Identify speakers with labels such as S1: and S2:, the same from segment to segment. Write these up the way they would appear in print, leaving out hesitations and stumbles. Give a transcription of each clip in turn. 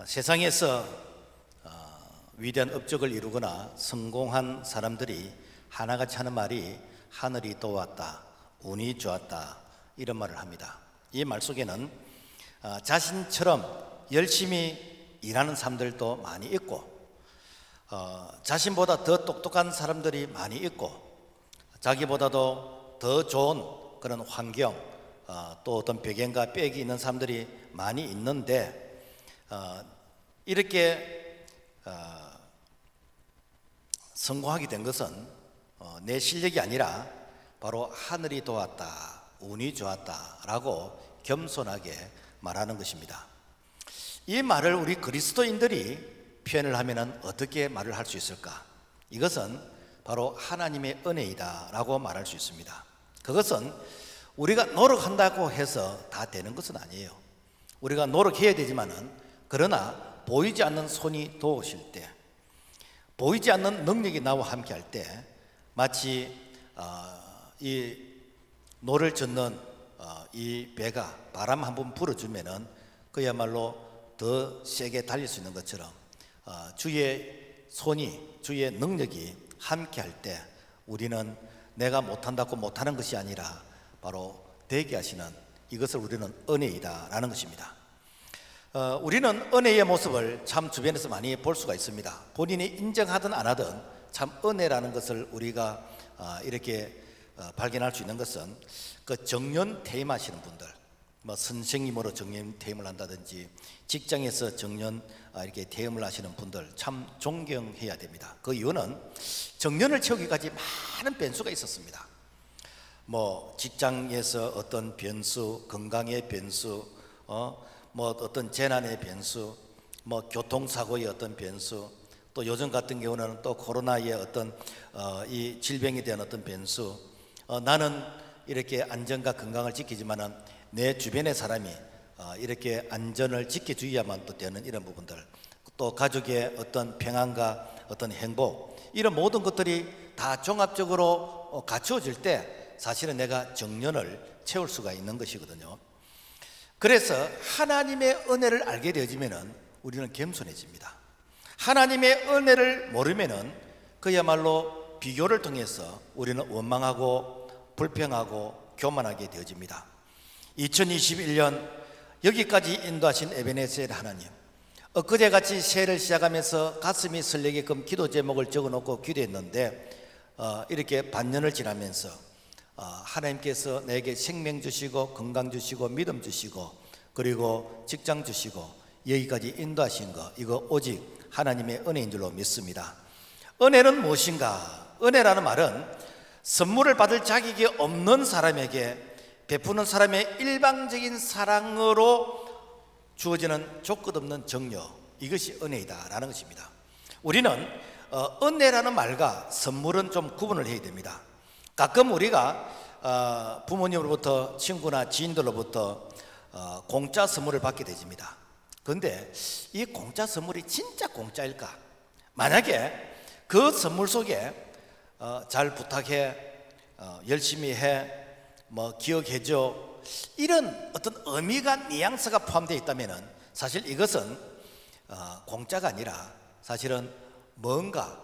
S1: 세상에서 위대한 업적을 이루거나 성공한 사람들이 하나같이 하는 말이 하늘이 도왔다, 운이 좋았다 이런 말을 합니다. 이 말 속에는 자신처럼 열심히 일하는 사람들도 많이 있고 자신보다 더 똑똑한 사람들이 많이 있고 자기보다도 더 좋은 그런 환경 또 어떤 배경과 빽이 있는 사람들이 많이 있는데 이렇게 성공하게 된 것은 내 실력이 아니라 바로 하늘이 도왔다, 운이 좋았다 라고 겸손하게 말하는 것입니다. 이 말을 우리 그리스도인들이 표현을 하면 어떻게 말을 할 수 있을까? 이것은 바로 하나님의 은혜이다 라고 말할 수 있습니다. 그것은 우리가 노력한다고 해서 다 되는 것은 아니에요. 우리가 노력해야 되지만은 그러나 보이지 않는 손이 도우실 때, 보이지 않는 능력이 나와 함께 할 때 마치 이 노를 젓는 이 배가 바람 한 번 불어주면은 그야말로 더 세게 달릴 수 있는 것처럼 주의 손이, 주의 능력이 함께 할 때 우리는 내가 못한다고 못하는 것이 아니라 바로 되게 하시는 이것을 우리는 은혜이다 라는 것입니다. 우리는 은혜의 모습을 참 주변에서 많이 볼 수가 있습니다. 본인이 인정하든 안 하든 참 은혜라는 것을 우리가 이렇게 발견할 수 있는 것은 그 정년 퇴임하시는 분들, 뭐 선생님으로 정년 퇴임을 한다든지 직장에서 정년 이렇게 퇴임을 하시는 분들 참 존경해야 됩니다. 그 이유는 정년을 채우기까지 많은 변수가 있었습니다. 뭐 직장에서 어떤 변수, 건강의 변수, 뭐 어떤 재난의 변수, 뭐 교통사고의 어떤 변수, 또 요즘 같은 경우는 또 코로나의 어떤 이 질병에 대한 어떤 변수, 나는 이렇게 안전과 건강을 지키지만은 내 주변의 사람이 이렇게 안전을 지켜주어야만 또 되는 이런 부분들, 또 가족의 어떤 평안과 어떤 행복, 이런 모든 것들이 다 종합적으로 갖추어질 때 사실은 내가 정년을 채울 수가 있는 것이거든요. 그래서 하나님의 은혜를 알게 되어지면은 우리는 겸손해집니다. 하나님의 은혜를 모르면은 그야말로 비교를 통해서 우리는 원망하고 불평하고 교만하게 되어집니다. 2021년 여기까지 인도하신 에베네셀 하나님, 엊그제같이 새해를 시작하면서 가슴이 설레게끔 기도 제목을 적어놓고 기도했는데 이렇게 반년을 지나면서 하나님께서 내게 생명 주시고 건강 주시고 믿음 주시고 그리고 직장 주시고 여기까지 인도하신 거, 이거 오직 하나님의 은혜인 줄로 믿습니다. 은혜는 무엇인가? 은혜라는 말은 선물을 받을 자격이 없는 사람에게 베푸는 사람의 일방적인 사랑으로 주어지는 조건 없는 정려, 이것이 은혜이다 라는 것입니다. 우리는 은혜라는 말과 선물은 좀 구분을 해야 됩니다. 가끔 우리가 부모님으로부터, 친구나 지인들로부터 공짜 선물을 받게 되집니다. 그런데 이 공짜 선물이 진짜 공짜일까? 만약에 그 선물 속에 잘 부탁해, 열심히 해, 뭐 기억해줘, 이런 어떤 의미가, 뉘앙스가 포함되어 있다면 사실 이것은 공짜가 아니라 사실은 뭔가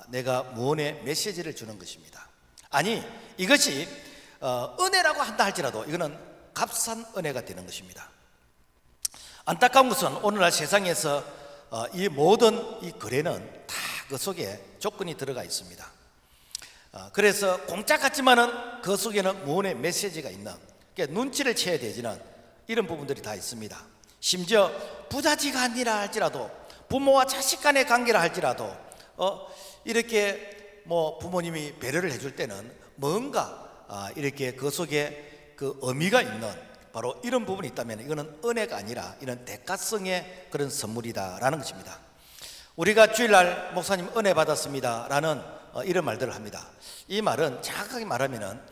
S1: 내가 무언의 메시지를 주는 것입니다. 아니, 이것이 은혜라고 한다 할지라도 이거는 값싼 은혜가 되는 것입니다. 안타까운 것은 오늘날 세상에서 이 모든 이 거래는 다 그 속에 조건이 들어가 있습니다. 그래서 공짜 같지만은 그 속에는 무언의 메시지가 있는, 그러니까 눈치를 채야 되지는 이런 부분들이 다 있습니다. 심지어 부자지간이라 할지라도, 부모와 자식 간의 관계라 할지라도 이렇게 뭐 부모님이 배려를 해줄 때는 뭔가 이렇게 그 속에 그 의미가 있는 바로 이런 부분이 있다면 이거는 은혜가 아니라 이런 대가성의 그런 선물이다라는 것입니다. 우리가 주일날 목사님 은혜 받았습니다 라는 이런 말들을 합니다. 이 말은 정확하게 말하면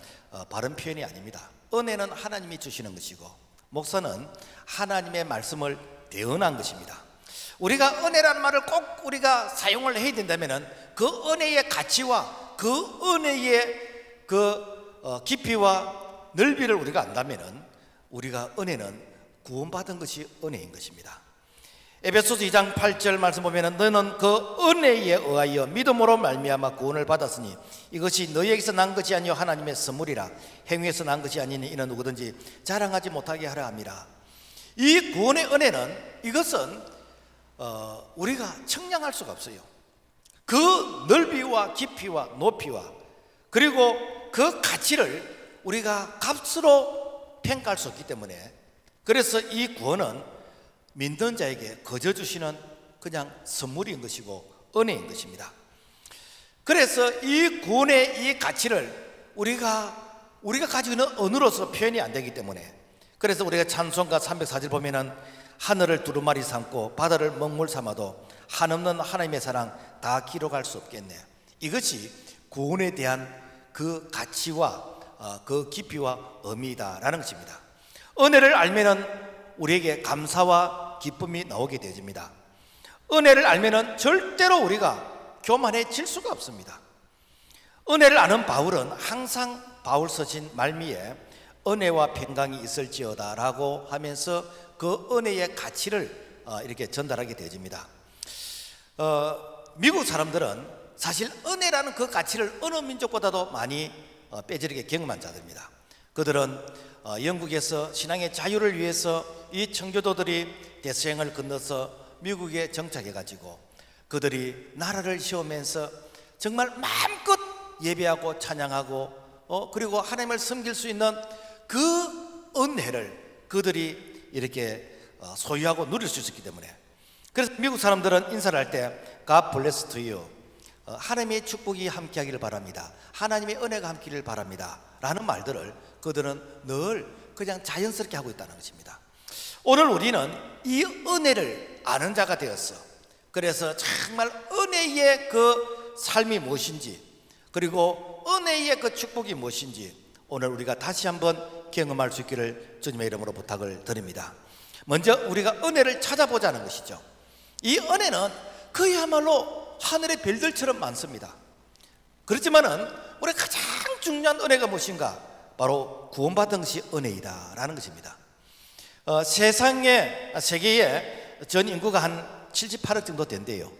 S1: 바른 표현이 아닙니다. 은혜는 하나님이 주시는 것이고 목사는 하나님의 말씀을 대언한 것입니다. 우리가 은혜라는 말을 꼭 우리가 사용을 해야 된다면 그 은혜의 가치와 그 은혜의 그 깊이와 넓이를 우리가 안다면 우리가 은혜는 구원받은 것이 은혜인 것입니다. 에베소서 2장 8절 말씀 보면은 너는 그 은혜에 의하여 믿음으로 말미암아 구원을 받았으니 이것이 너희에게서 난 것이 아니요 하나님의 선물이라. 행위에서 난 것이 아니니 이는 누구든지 자랑하지 못하게 하려 함이라. 이 구원의 은혜는, 이것은 우리가 청량할 수가 없어요. 그 넓이와 깊이와 높이와 그리고 그 가치를 우리가 값으로 평가할 수 없기 때문에, 그래서 이 구원은 믿는 자에게 거저 주시는 그냥 선물인 것이고 은혜인 것입니다. 그래서 이 구원의 이 가치를 우리가 가지고 있는 언어로서 표현이 안 되기 때문에, 그래서 우리가 찬송가 304절 보면은 하늘을 두루마리 삼고 바다를 먹물 삼아도 한없는 하나님의 사랑 다 기록할 수 없겠네. 이것이 구원에 대한 그 가치와 그 깊이와 의미다라는 것입니다. 은혜를 알면은 우리에게 감사와 기쁨이 나오게 되어집니다. 은혜를 알면은 절대로 우리가 교만해질 수가 없습니다. 은혜를 아는 바울은 항상 바울 서신 말미에 은혜와 평강이 있을지어다 라고 하면서 그 은혜의 가치를 이렇게 전달하게 되어집니다. 미국 사람들은 사실 은혜라는 그 가치를 어느 민족보다도 많이 빼지르게 경험한 자들입니다. 그들은 영국에서 신앙의 자유를 위해서 이 청교도들이 대서양을 건너서 미국에 정착해가지고 그들이 나라를 세우면서 정말 마음껏 예배하고 찬양하고 그리고 하나님을 섬길 수 있는 그 은혜를 그들이 이렇게 소유하고 누릴 수 있었기 때문에, 그래서 미국 사람들은 인사를 할 때 God bless to you, 하나님의 축복이 함께하기를 바랍니다, 하나님의 은혜가 함께하기를 바랍니다 라는 말들을 그들은 늘 그냥 자연스럽게 하고 있다는 것입니다. 오늘 우리는 이 은혜를 아는 자가 되었어. 그래서 정말 은혜의 그 삶이 무엇인지, 그리고 은혜의 그 축복이 무엇인지 오늘 우리가 다시 한번 경험할 수 있기를 주님의 이름으로 부탁을 드립니다. 먼저 우리가 은혜를 찾아보자는 것이죠. 이 은혜는 그야말로 하늘의 별들처럼 많습니다. 그렇지만은 우리 가장 중요한 은혜가 무엇인가? 바로 구원받은 것이 은혜이다 라는 것입니다. 세계에 전 인구가 한 78억 정도 된대요.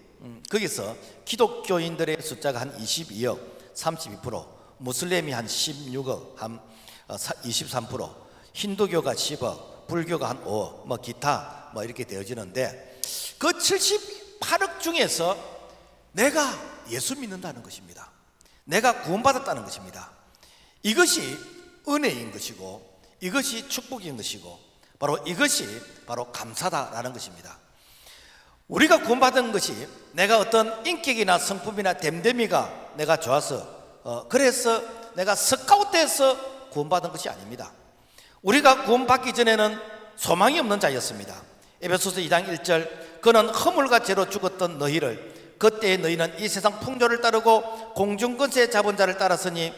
S1: 거기서 기독교인들의 숫자가 한 22억 32%, 무슬림이 한 16억 한 23%, 힌두교가 10억, 불교가 한 5억, 뭐 기타 뭐 이렇게 되어지는데, 그 78억 중에서 내가 예수 믿는다는 것입니다. 내가 구원받았다는 것입니다. 이것이 은혜인 것이고 이것이 축복인 것이고 바로 이것이 바로 감사다라는 것입니다. 우리가 구원받은 것이 내가 어떤 인격이나 성품이나 됨됨이가 내가 좋아서 그래서 내가 스카우트해서 구원받은 것이 아닙니다. 우리가 구원받기 전에는 소망이 없는 자였습니다. 에베소서 2장 1절, 그는 허물과 죄로 죽었던 너희를 그때의 너희는 이 세상 풍조를 따르고 공중권세 잡은 자를 따랐으니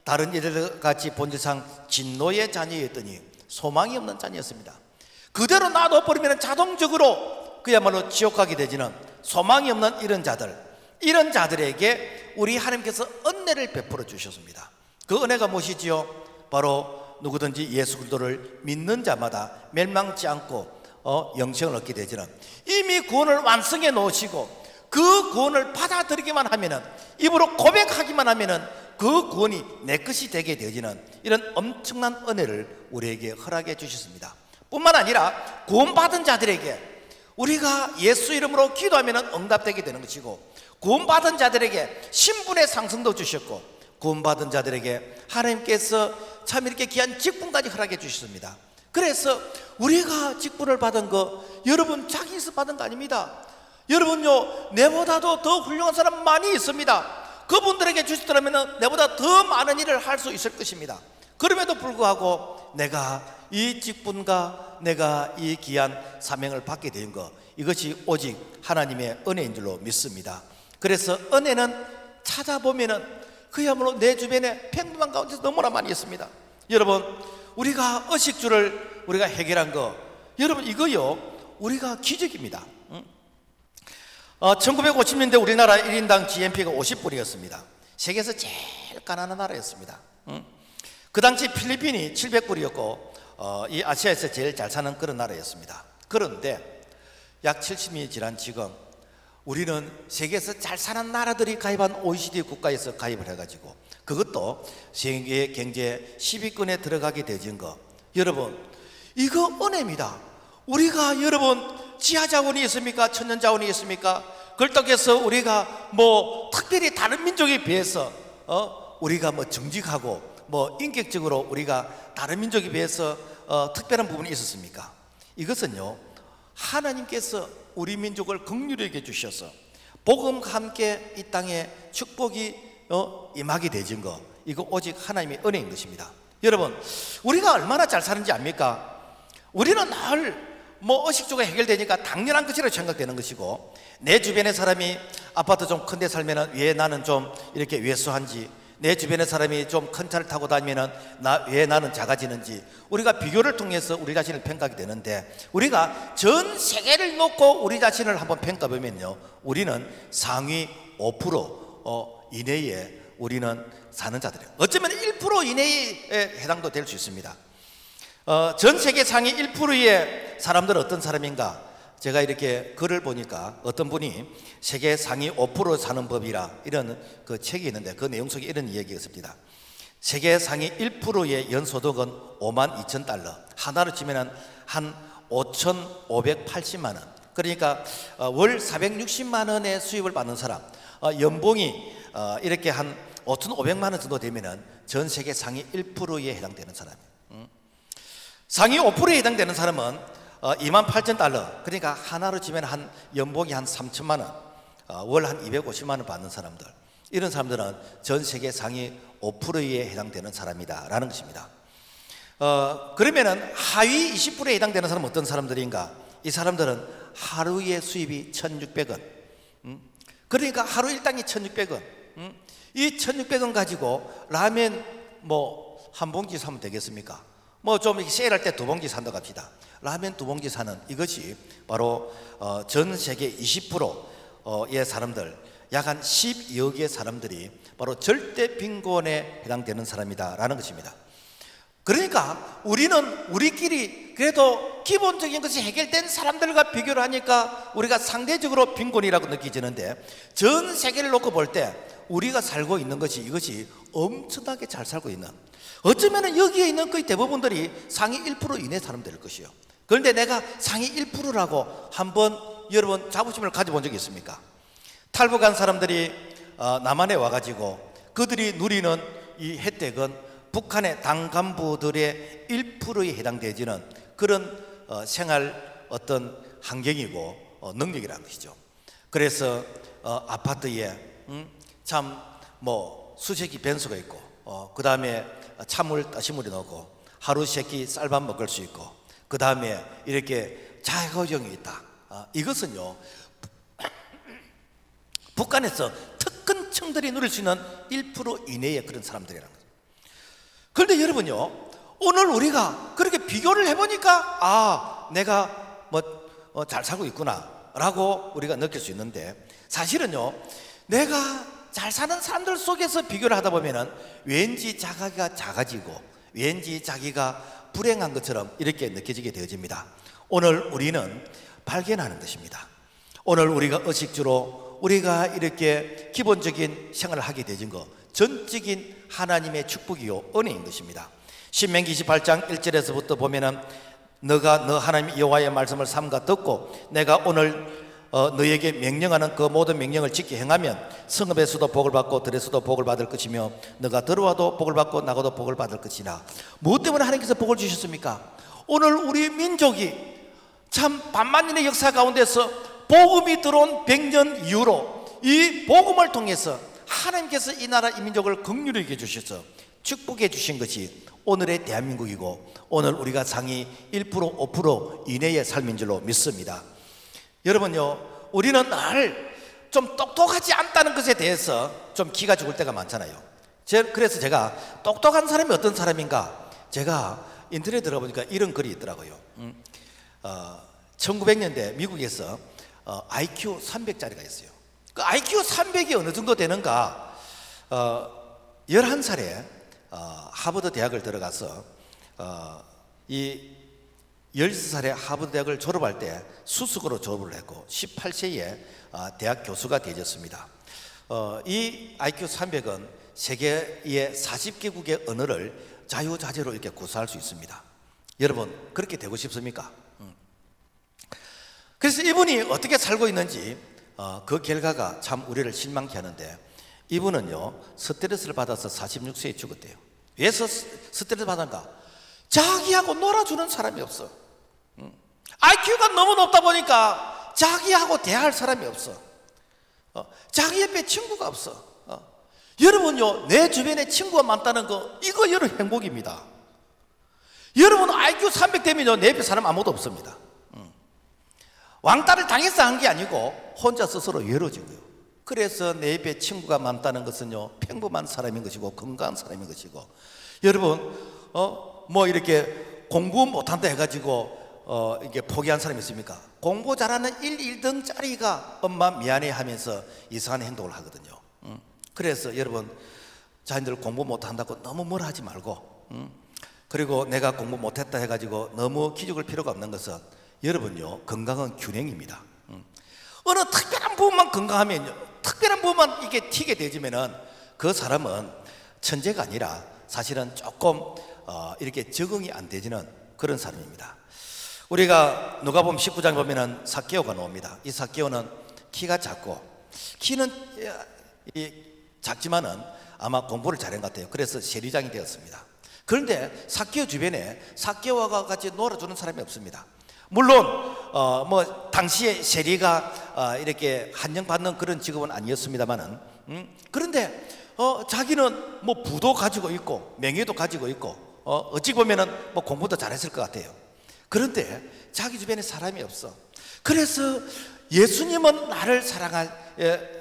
S1: 다른 이들 같이 본질상 진노의 자녀였더니 소망이 없는 자녀였습니다. 그대로 놔둬버리면 자동적으로 그야말로 지옥 가게 되지는 소망이 없는 이런 자들에게 우리 하나님께서 은혜를 베풀어 주셨습니다. 그 은혜가 무엇이지요? 바로 누구든지 예수 그리스도를 믿는 자마다 멸망치 않고 영생을 얻게 되지는, 이미 구원을 완성해 놓으시고 그 구원을 받아들이기만 하면은, 입으로 고백하기만 하면은 그 구원이 내 것이 되게 되어지는 이런 엄청난 은혜를 우리에게 허락해 주셨습니다. 뿐만 아니라 구원받은 자들에게 우리가 예수 이름으로 기도하면 응답되게 되는 것이고, 구원받은 자들에게 신분의 상승도 주셨고, 구원받은 자들에게 하나님께서 참 이렇게 귀한 직분까지 허락해 주셨습니다. 그래서 우리가 직분을 받은 거, 여러분 자기에서 받은 거 아닙니다. 여러분요, 내보다도 더 훌륭한 사람 많이 있습니다. 그분들에게 주시더라면 내보다 더 많은 일을 할 수 있을 것입니다. 그럼에도 불구하고 내가 이 직분과 내가 이 귀한 사명을 받게 된 것, 이것이 오직 하나님의 은혜인 줄로 믿습니다. 그래서 은혜는 찾아보면은 그야말로 내 주변에 평범한 가운데서 너무나 많이 있습니다. 여러분, 우리가 의식주를 우리가 해결한 거, 여러분 이거요 우리가 기적입니다. 1950년대 우리나라 1인당 GNP가 50불이었습니다. 세계에서 제일 가난한 나라였습니다. 그 당시 필리핀이 700불이었고 이 아시아에서 제일 잘 사는 그런 나라였습니다. 그런데 약 70년이 지난 지금 우리는 세계에서 잘 사는 나라들이 가입한 OECD 국가에서 가입을 해가지고 그것도 세계 경제 10위권에 들어가게 되진 거, 여러분 이거 은혜입니다. 우리가 여러분 지하자원이 있습니까? 천연자원이 있습니까? 그렇다고 해서 우리가 뭐 특별히 다른 민족에 비해서 우리가 뭐 정직하고 뭐 인격적으로 우리가 다른 민족에 비해서 특별한 부분이 있었습니까? 이것은요, 하나님께서 우리 민족을 긍휼히 여겨 주셔서 복음과 함께 이 땅에 축복이 임하게 되진 거, 이거 오직 하나님의 은혜인 것입니다. 여러분, 우리가 얼마나 잘 사는지 압니까? 우리는 늘 뭐 의식주가 해결되니까 당연한 것이라고 생각되는 것이고, 내 주변의 사람이 아파트 좀 큰 데 살면은 왜 나는 좀 이렇게 왜소한지, 내 주변의 사람이 좀 큰 차를 타고 다니면은 왜 나는 작아지는지, 우리가 비교를 통해서 우리 자신을 평가하게 되는데, 우리가 전 세계를 놓고 우리 자신을 한번 평가해 보면요, 우리는 상위 5% 이내에 우리는 사는 자들이에요. 어쩌면 1% 이내에 해당도 될 수 있습니다. 전 세계 상위 1%의 사람들은 어떤 사람인가? 제가 이렇게 글을 보니까 어떤 분이 세계 상위 5% 사는 법이라 이런 그 책이 있는데, 그 내용 속에 이런 이야기가 있습니다. 세계 상위 1%의 연소득은 52,000달러, 하나로 치면 한 5,580만 원, 그러니까 월 460만 원의 수입을 받는 사람, 연봉이 이렇게 한 5,500만 원 정도 되면은 전 세계 상위 1%에 해당되는 사람이에요. 상위 5%에 해당되는 사람은 28,000달러, 그러니까 하나로 치면 한 연봉이 한 3천만 원, 월 한 250만 원 받는 사람들, 이런 사람들은 전 세계 상위 5%에 해당되는 사람이다 라는 것입니다. 그러면은 하위 20%에 해당되는 사람은 어떤 사람들인가? 이 사람들은 하루의 수입이 1,600원, 그러니까 하루 일당이 1,600원, 이 1,600원 가지고 라면 뭐 한 봉지 사면 되겠습니까? 뭐 좀 세일할 때 2봉지 산다고 합시다. 라면 2봉지 사는 이것이 바로 전 세계 20%의 사람들, 약 한 12억 개의 사람들이 바로 절대 빈곤에 해당되는 사람이다 라는 것입니다. 그러니까 우리는 우리끼리 그래도 기본적인 것이 해결된 사람들과 비교를 하니까 우리가 상대적으로 빈곤이라고 느껴지는데, 전 세계를 놓고 볼 때 우리가 살고 있는 것이, 이것이 엄청나게 잘 살고 있는, 어쩌면 여기에 있는 거의 대부분들이 상위 1% 이내 사람들일 것이요. 그런데 내가 상위 1%라고 한번 여러분 자부심을 가져본 적이 있습니까? 탈북한 사람들이 남한에 와가지고 그들이 누리는 이 혜택은 북한의 당 간부들의 1%에 해당되지는 그런 생활 어떤 환경이고 능력이라는 것이죠. 그래서 아파트에 참 뭐 수세기 변수가 있고, 그 다음에 찬물 따시물이 나오고, 하루 세끼 쌀밥 먹을 수 있고, 그 다음에 이렇게 자가용이 있다. 이것은요, 북한에서 특권층들이 누릴 수 있는 1% 이내의 그런 사람들이라는 거죠. 그런데 여러분요, 오늘 우리가 그렇게 비교를 해보니까 내가 뭐 잘 살고 있구나 라고 우리가 느낄 수 있는데, 사실은요, 내가 잘 사는 사람들 속에서 비교를 하다 보면은 왠지 자기가 작아지고 왠지 자기가 불행한 것처럼 이렇게 느껴지게 되어집니다. 오늘 우리는 발견하는 것입니다. 오늘 우리가 의식주로 우리가 이렇게 기본적인 생활을 하게 되진 거, 전적인 하나님의 축복이요 은혜인 것입니다. 신명기 28장 1절에서부터 보면은 너가 너 하나님 여호와의 말씀을 삼가 듣고 내가 오늘 너에게 명령하는 그 모든 명령을 지켜 행하면 성읍에서도 복을 받고 들에서도 복을 받을 것이며 너가 들어와도 복을 받고 나가도 복을 받을 것이라. 무엇 때문에 하나님께서 복을 주셨습니까? 오늘 우리 민족이 참 반만년의 역사 가운데서 복음이 들어온 100년 이후로 이 복음을 통해서 하나님께서 이 나라 이 민족을 긍휼히 여겨 주셔서 축복해 주신 것이 오늘의 대한민국이고, 오늘 우리가 상위 1% 5% 이내의 삶인 줄로 믿습니다. 여러분요, 우리는 늘 좀 똑똑하지 않다는 것에 대해서 좀 기가 죽을 때가 많잖아요. 그래서 제가 똑똑한 사람이 어떤 사람인가, 제가 인터넷에 들어보니까 이런 글이 있더라고요. 1900년대 미국에서 IQ 300짜리가 있어요. 그 IQ 300이 어느 정도 되는가, 11살에 하버드 대학을 들어가서 이 16살에 하버드대학을 졸업할 때 수석으로 졸업을 했고 18세에 대학 교수가 되었습니다. 이 IQ 300은 세계의 40개국의 언어를 자유자재로 이렇게 구사할 수 있습니다. 여러분 그렇게 되고 싶습니까? 그래서 이분이 어떻게 살고 있는지 그 결과가 참 우리를 실망케 하는데, 이분은요 스트레스를 받아서 46세에 죽었대요. 왜 스트레스 받았는가? 자기하고 놀아주는 사람이 없어. IQ가 너무 높다 보니까 자기하고 대화할 사람이 없어. 자기 옆에 친구가 없어. 여러분요, 내 주변에 친구가 많다는 거, 이거 여러분 행복입니다. 여러분 IQ 300 되면요 내 옆에 사람 아무도 없습니다. 왕따를 당해서 한 게 아니고 혼자 스스로 외로워지고요. 그래서 내 옆에 친구가 많다는 것은요 평범한 사람인 것이고 건강한 사람인 것이고, 여러분 뭐 이렇게 공부 못한다 해가지고 이게 포기한 사람이 있습니까? 공부 잘하는 1등짜리가 엄마 미안해 하면서 이상한 행동을 하거든요. 그래서 여러분 자녀들 공부 못한다고 너무 뭐라 하지 말고, 그리고 내가 공부 못했다 해가지고 너무 기죽을 필요가 없는 것은, 여러분요 건강은 균형입니다. 어느 특별한 부분만 건강하면요, 특별한 부분만 이게 튀게 되지면은 그 사람은 천재가 아니라 사실은 조금 이렇게 적응이 안 되지는 그런 사람입니다. 우리가 누가복음 19장에 보면은 삭개오가 나옵니다. 이 삭개오는 키가 작고, 키는 작지만은 아마 공부를 잘한 것 같아요. 그래서 세리장이 되었습니다. 그런데 삭개오 주변에 삭개오와 같이 놀아주는 사람이 없습니다. 물론 뭐 당시에 세리가 이렇게 한정받는 그런 직업은 아니었습니다만은, 그런데 자기는 뭐 부도 가지고 있고 명예도 가지고 있고 어찌 보면은 뭐 공부도 잘했을 것 같아요. 그런데 자기 주변에 사람이 없어. 그래서 예수님은 나를 사랑해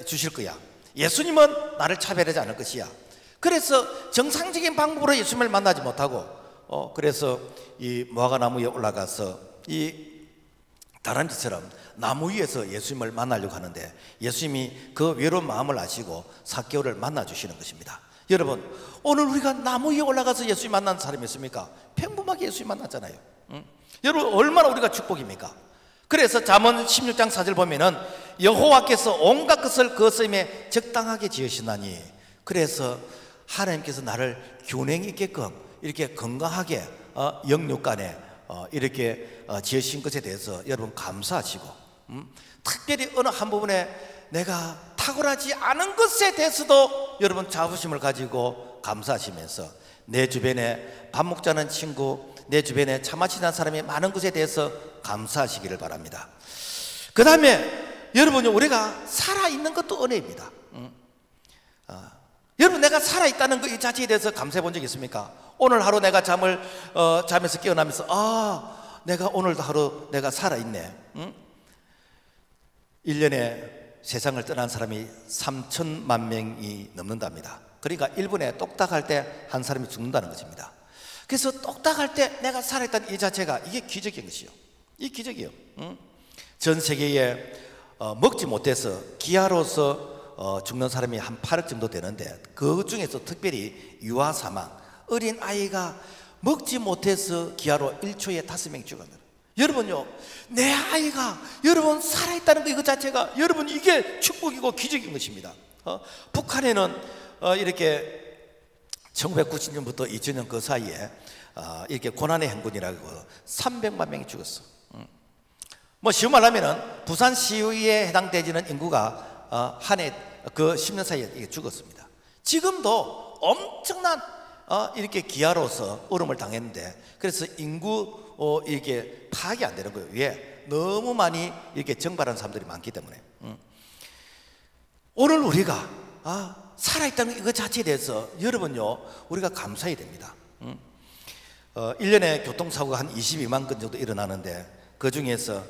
S1: 주실 거야. 예수님은 나를 차별하지 않을 것이야. 그래서 정상적인 방법으로 예수님을 만나지 못하고 그래서 이 무화과 나무 위에 올라가서 이 다람쥐처럼 나무 위에서 예수님을 만나려고 하는데, 예수님이 그 외로운 마음을 아시고 삭개오를 만나 주시는 것입니다. 여러분 오늘 우리가 나무 위에 올라가서 예수님 만난 사람이 있습니까? 평범하게 예수님 만났잖아요. 여러분 얼마나 우리가 축복입니까? 그래서 잠언 16장 4절 보면은 여호와께서 온갖 것을 그 쓰임에 적당하게 지으시나니, 그래서 하나님께서 나를 균형 있게끔 이렇게 건강하게 영육간에 이렇게 지으신 것에 대해서 여러분 감사하시고, 특별히 어느 한 부분에 내가 탁월하지 않은 것에 대해서도 여러분 자부심을 가지고 감사하시면서, 내 주변에 밥 먹자는 친구, 내 주변에 차 마시는 사람이 많은 것에 대해서 감사하시기를 바랍니다. 그 다음에 여러분요, 우리가 살아있는 것도 은혜입니다. 여러분 내가 살아있다는 것 이 자체에 대해서 감사해 본 적 있습니까? 오늘 하루 내가 잠에서 깨어나면서 내가 오늘도 하루 내가 살아있네. 1년에 세상을 떠난 사람이 3천만 명이 넘는답니다. 그러니까 1분에 똑딱할 때 한 사람이 죽는다는 것입니다. 그래서 똑딱할 때 내가 살아있다는 이 자체가 이게 기적인 것이요. 이 기적이요. 전 세계에 먹지 못해서 기아로서 죽는 사람이 한 8억 정도 되는데, 그 중에서 특별히 유아 사망, 어린 아이가 먹지 못해서 기아로 1초에 5명이 죽었는. 여러분요, 내 아이가 여러분 살아있다는 거 이거 자체가 여러분 이게 축복이고 기적인 것입니다. 북한에는 이렇게 1990년부터 2000년 그 사이에 이렇게 고난의 행군이라고 300만 명이 죽었어. 뭐 쉬운 말로 하면은 부산 시위에 해당되지는 인구가 한 해 그 10년 사이에 죽었습니다. 지금도 엄청난 이렇게 기아로서 얼음을 당했는데, 그래서 인구 이렇게 파악이 안 되는 거예요. 왜? 너무 많이 이렇게 정발한 사람들이 많기 때문에. 오늘 우리가 살아있다는 그 자체에 대해서 여러분요 우리가 감사해야 됩니다. 1년에 교통사고가 한 22만 건 정도 일어나는데, 그 중에서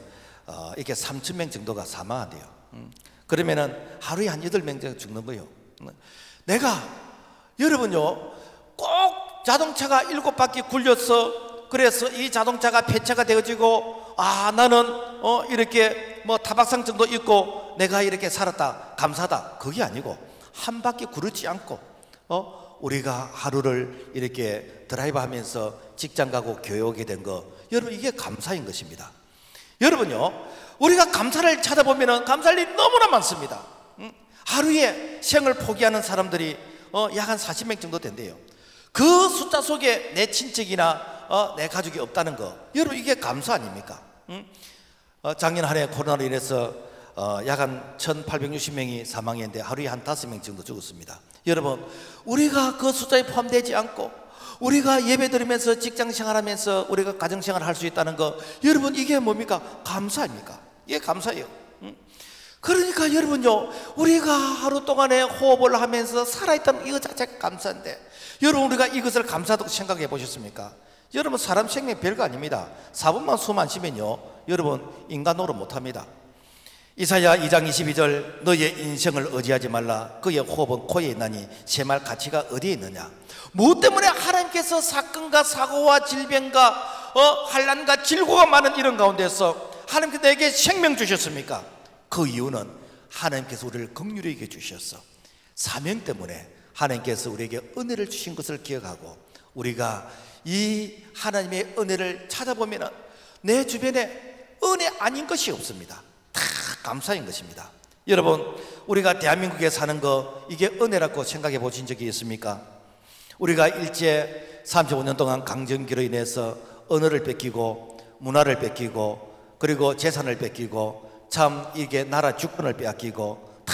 S1: 이렇게 3,000명 정도가 사망한대요. 그러면은 하루에 한 8명 정도 죽는 거예요. 내가 여러분요 꼭 자동차가 7바퀴 굴려서 그래서 이 자동차가 폐차가 되어지고 나는 이렇게 뭐 타박상 정도 있고 내가 이렇게 살았다 감사하다, 그게 아니고 한 바퀴 구르지 않고 우리가 하루를 이렇게 드라이브 하면서 직장 가고 교회 오게 된 거, 여러분, 이게 감사인 것입니다. 여러분요, 우리가 감사를 찾아보면 감사할 일이 너무나 많습니다. 하루에 생을 포기하는 사람들이 약 한 40명 정도 된대요. 그 숫자 속에 내 친척이나 내 가족이 없다는 거, 여러분, 이게 감사 아닙니까? 작년 한 해 코로나로 인해서 약 한 1860명이 사망했는데 하루에 한 5명 정도 죽었습니다. 여러분, 우리가 그 숫자에 포함되지 않고 우리가 예배 드리면서 직장 생활하면서 우리가 가정 생활을 할 수 있다는 거, 여러분, 이게 뭡니까? 감사 아닙니까? 이게 감사예요. 그러니까 여러분요, 우리가 하루 동안에 호흡을 하면서 살아있다는 이거 자체가 감사인데, 여러분, 우리가 이것을 감사하다고 생각해 보셨습니까? 여러분, 사람 생명 별거 아닙니다. 4분만 숨 안 쉬면요, 여러분, 인간 노릇 못합니다. 이사야 2장 22절, 너의 인생을 의지하지 말라. 그의 호흡은 코에 있나니 쇠말 가치가 어디에 있느냐. 무엇 때문에 하나님께서 사건과 사고와 질병과 환난과 질고가 많은 이런 가운데서 하나님께서 내게 생명 주셨습니까? 그 이유는 하나님께서 우리를 긍휼히 여겨 주셨어. 사명 때문에 하나님께서 우리에게 은혜를 주신 것을 기억하고, 우리가 이 하나님의 은혜를 찾아보면 내 주변에 은혜 아닌 것이 없습니다. 다 감사인 것입니다. 여러분, 우리가 대한민국에 사는 거, 이게 은혜라고 생각해 보신 적이 있습니까? 우리가 일제 35년 동안 강점기로 인해서 언어를 뺏기고 문화를 뺏기고 그리고 재산을 뺏기고, 참 이게 나라 주권을 빼앗기고 다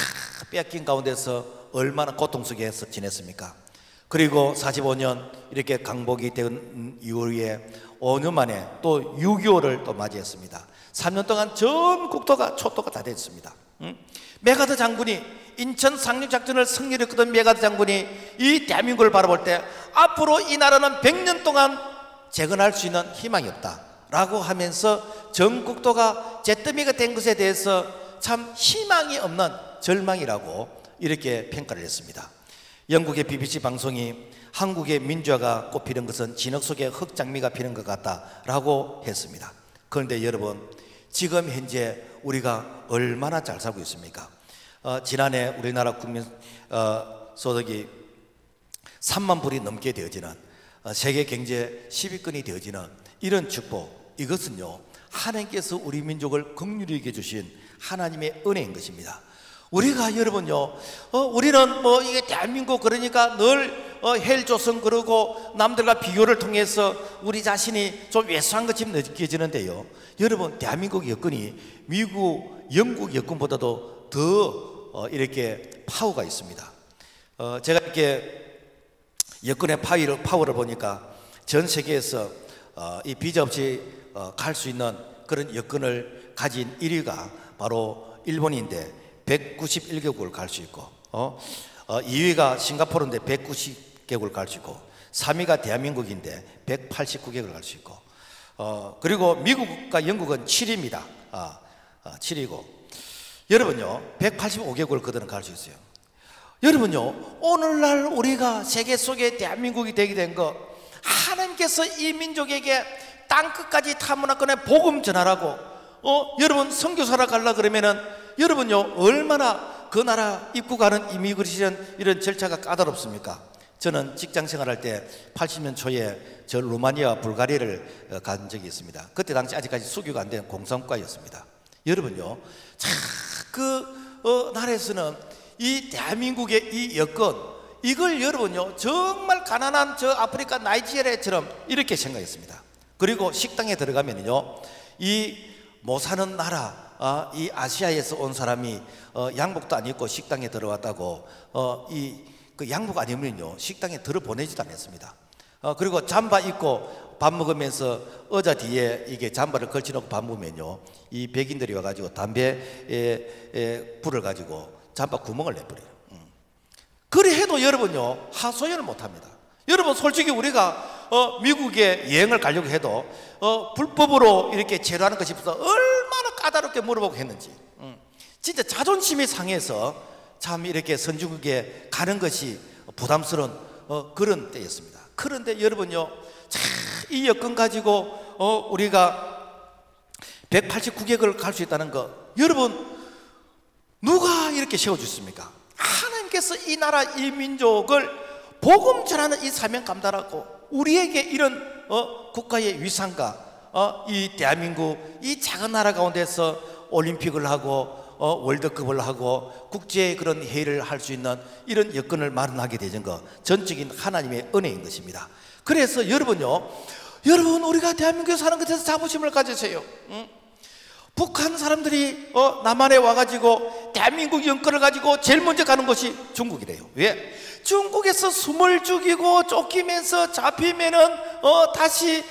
S1: 빼앗긴 가운데서 얼마나 고통 속에서 지냈습니까? 그리고 45년 이렇게 강복이 된 이후에 5년 만에 또 6.25를 또 맞이했습니다. 3년 동안 전 국토가 초토가 다 됐습니다. 메가더 장군이 인천 상륙작전을 승리했거든. 메가더 장군이 이 대한민국을 바라볼 때 앞으로 이 나라는 100년 동안 재건할 수 있는 희망이 없다 라고 하면서 전 국토가 잿더미가 된 것에 대해서 참 희망이 없는 절망이라고 이렇게 평가를 했습니다. 영국의 BBC 방송이 한국의 민주화가 꽃피는 것은 진흙 속에 흙장미가 피는 것 같다라고 했습니다. 그런데 여러분, 지금 현재 우리가 얼마나 잘 살고 있습니까? 지난해 우리나라 국민 소득이 3만 불이 넘게 되어지는 세계 경제 10위권이 되어지는 이런 축복, 이것은요, 하나님께서 우리 민족을 긍휼히 여겨 주신 하나님의 은혜인 것입니다. 우리가 여러분요, 우리는 뭐 이게 대한민국 그러니까 늘 헬조선 그러고 남들과 비교를 통해서 우리 자신이 좀 왜소한 것처럼 느껴지는데요, 여러분, 대한민국 여건이 미국, 영국 여건보다도 더 이렇게 파워가 있습니다. 제가 이렇게 여건의 파워를 보니까 전 세계에서 이 비자 없이 갈 수 있는 그런 여건을 가진 1위가 바로 일본인데 191개국을 갈 수 있고, 2위가 싱가포르인데 190개국을 갈 수 있고, 3위가 대한민국인데 189개국을 갈 수 있고, 그리고 미국과 영국은 7위입니다. 7위고, 여러분요, 185개국을 그들은 갈 수 있어요. 여러분요, 오늘날 우리가 세계 속에 대한민국이 되게 된 거, 하나님께서 이 민족에게 땅끝까지 타문화권에 복음 전하라고, 여러분, 선교사라 가려 그러면은 여러분요, 얼마나 그 나라 입국하는 이미그레이션 이런 절차가 까다롭습니까? 저는 직장 생활할 때 80년 초에 저 루마니아와 불가리아를 간 적이 있습니다. 그때 당시 아직까지 수교가 안 된 공산국가였습니다. 여러분요, 그 나라에서는 이 대한민국의 이 여건, 이걸 여러분요, 정말 가난한 저 아프리카 나이지리아처럼 이렇게 생각했습니다. 그리고 식당에 들어가면요, 이 못 사는 나라, 이 아시아에서 온 사람이 양복도 안 입고 식당에 들어왔다고 그 양복 안 입으면요, 식당에 들어보내지도 않았습니다. 그리고 잠바 입고 밥 먹으면서 의자 뒤에 이게 잠바를 걸쳐놓고 밥 먹으면요, 이 백인들이 와가지고 담배에 불을 가지고 잠바 구멍을 내버려요. 그래 해도 여러분요, 하소연을 못합니다. 여러분, 솔직히 우리가 미국에 여행을 가려고 해도 불법으로 이렇게 체류하는 것이 없어서 얼마나 까다롭게 물어보고 했는지, 진짜 자존심이 상해서 참 이렇게 선진국에 가는 것이 부담스러운 그런 때였습니다. 그런데 여러분요, 이 여건 가지고 우리가 189개국을 갈 수 있다는 거, 여러분, 누가 이렇게 세워주십니까? 하나님께서 이 나라 이 민족을 복음 전하는 이 사명 감당하고 우리에게 이런 국가의 위상과 이 대한민국 이 작은 나라 가운데서 올림픽을 하고 월드컵을 하고 국제 그런 회의를 할 수 있는 이런 여건을 마련하게 되는 것, 전적인 하나님의 은혜인 것입니다. 그래서 여러분 우리가 대한민국에 사는 것에서 자부심을 가지세요. 북한 사람들이 남한에 와가지고 대한민국 영권을 가지고 제일 먼저 가는 곳이 중국이래요. 왜? 중국에서 숨을 죽이고 쫓기면서 잡히면은 다시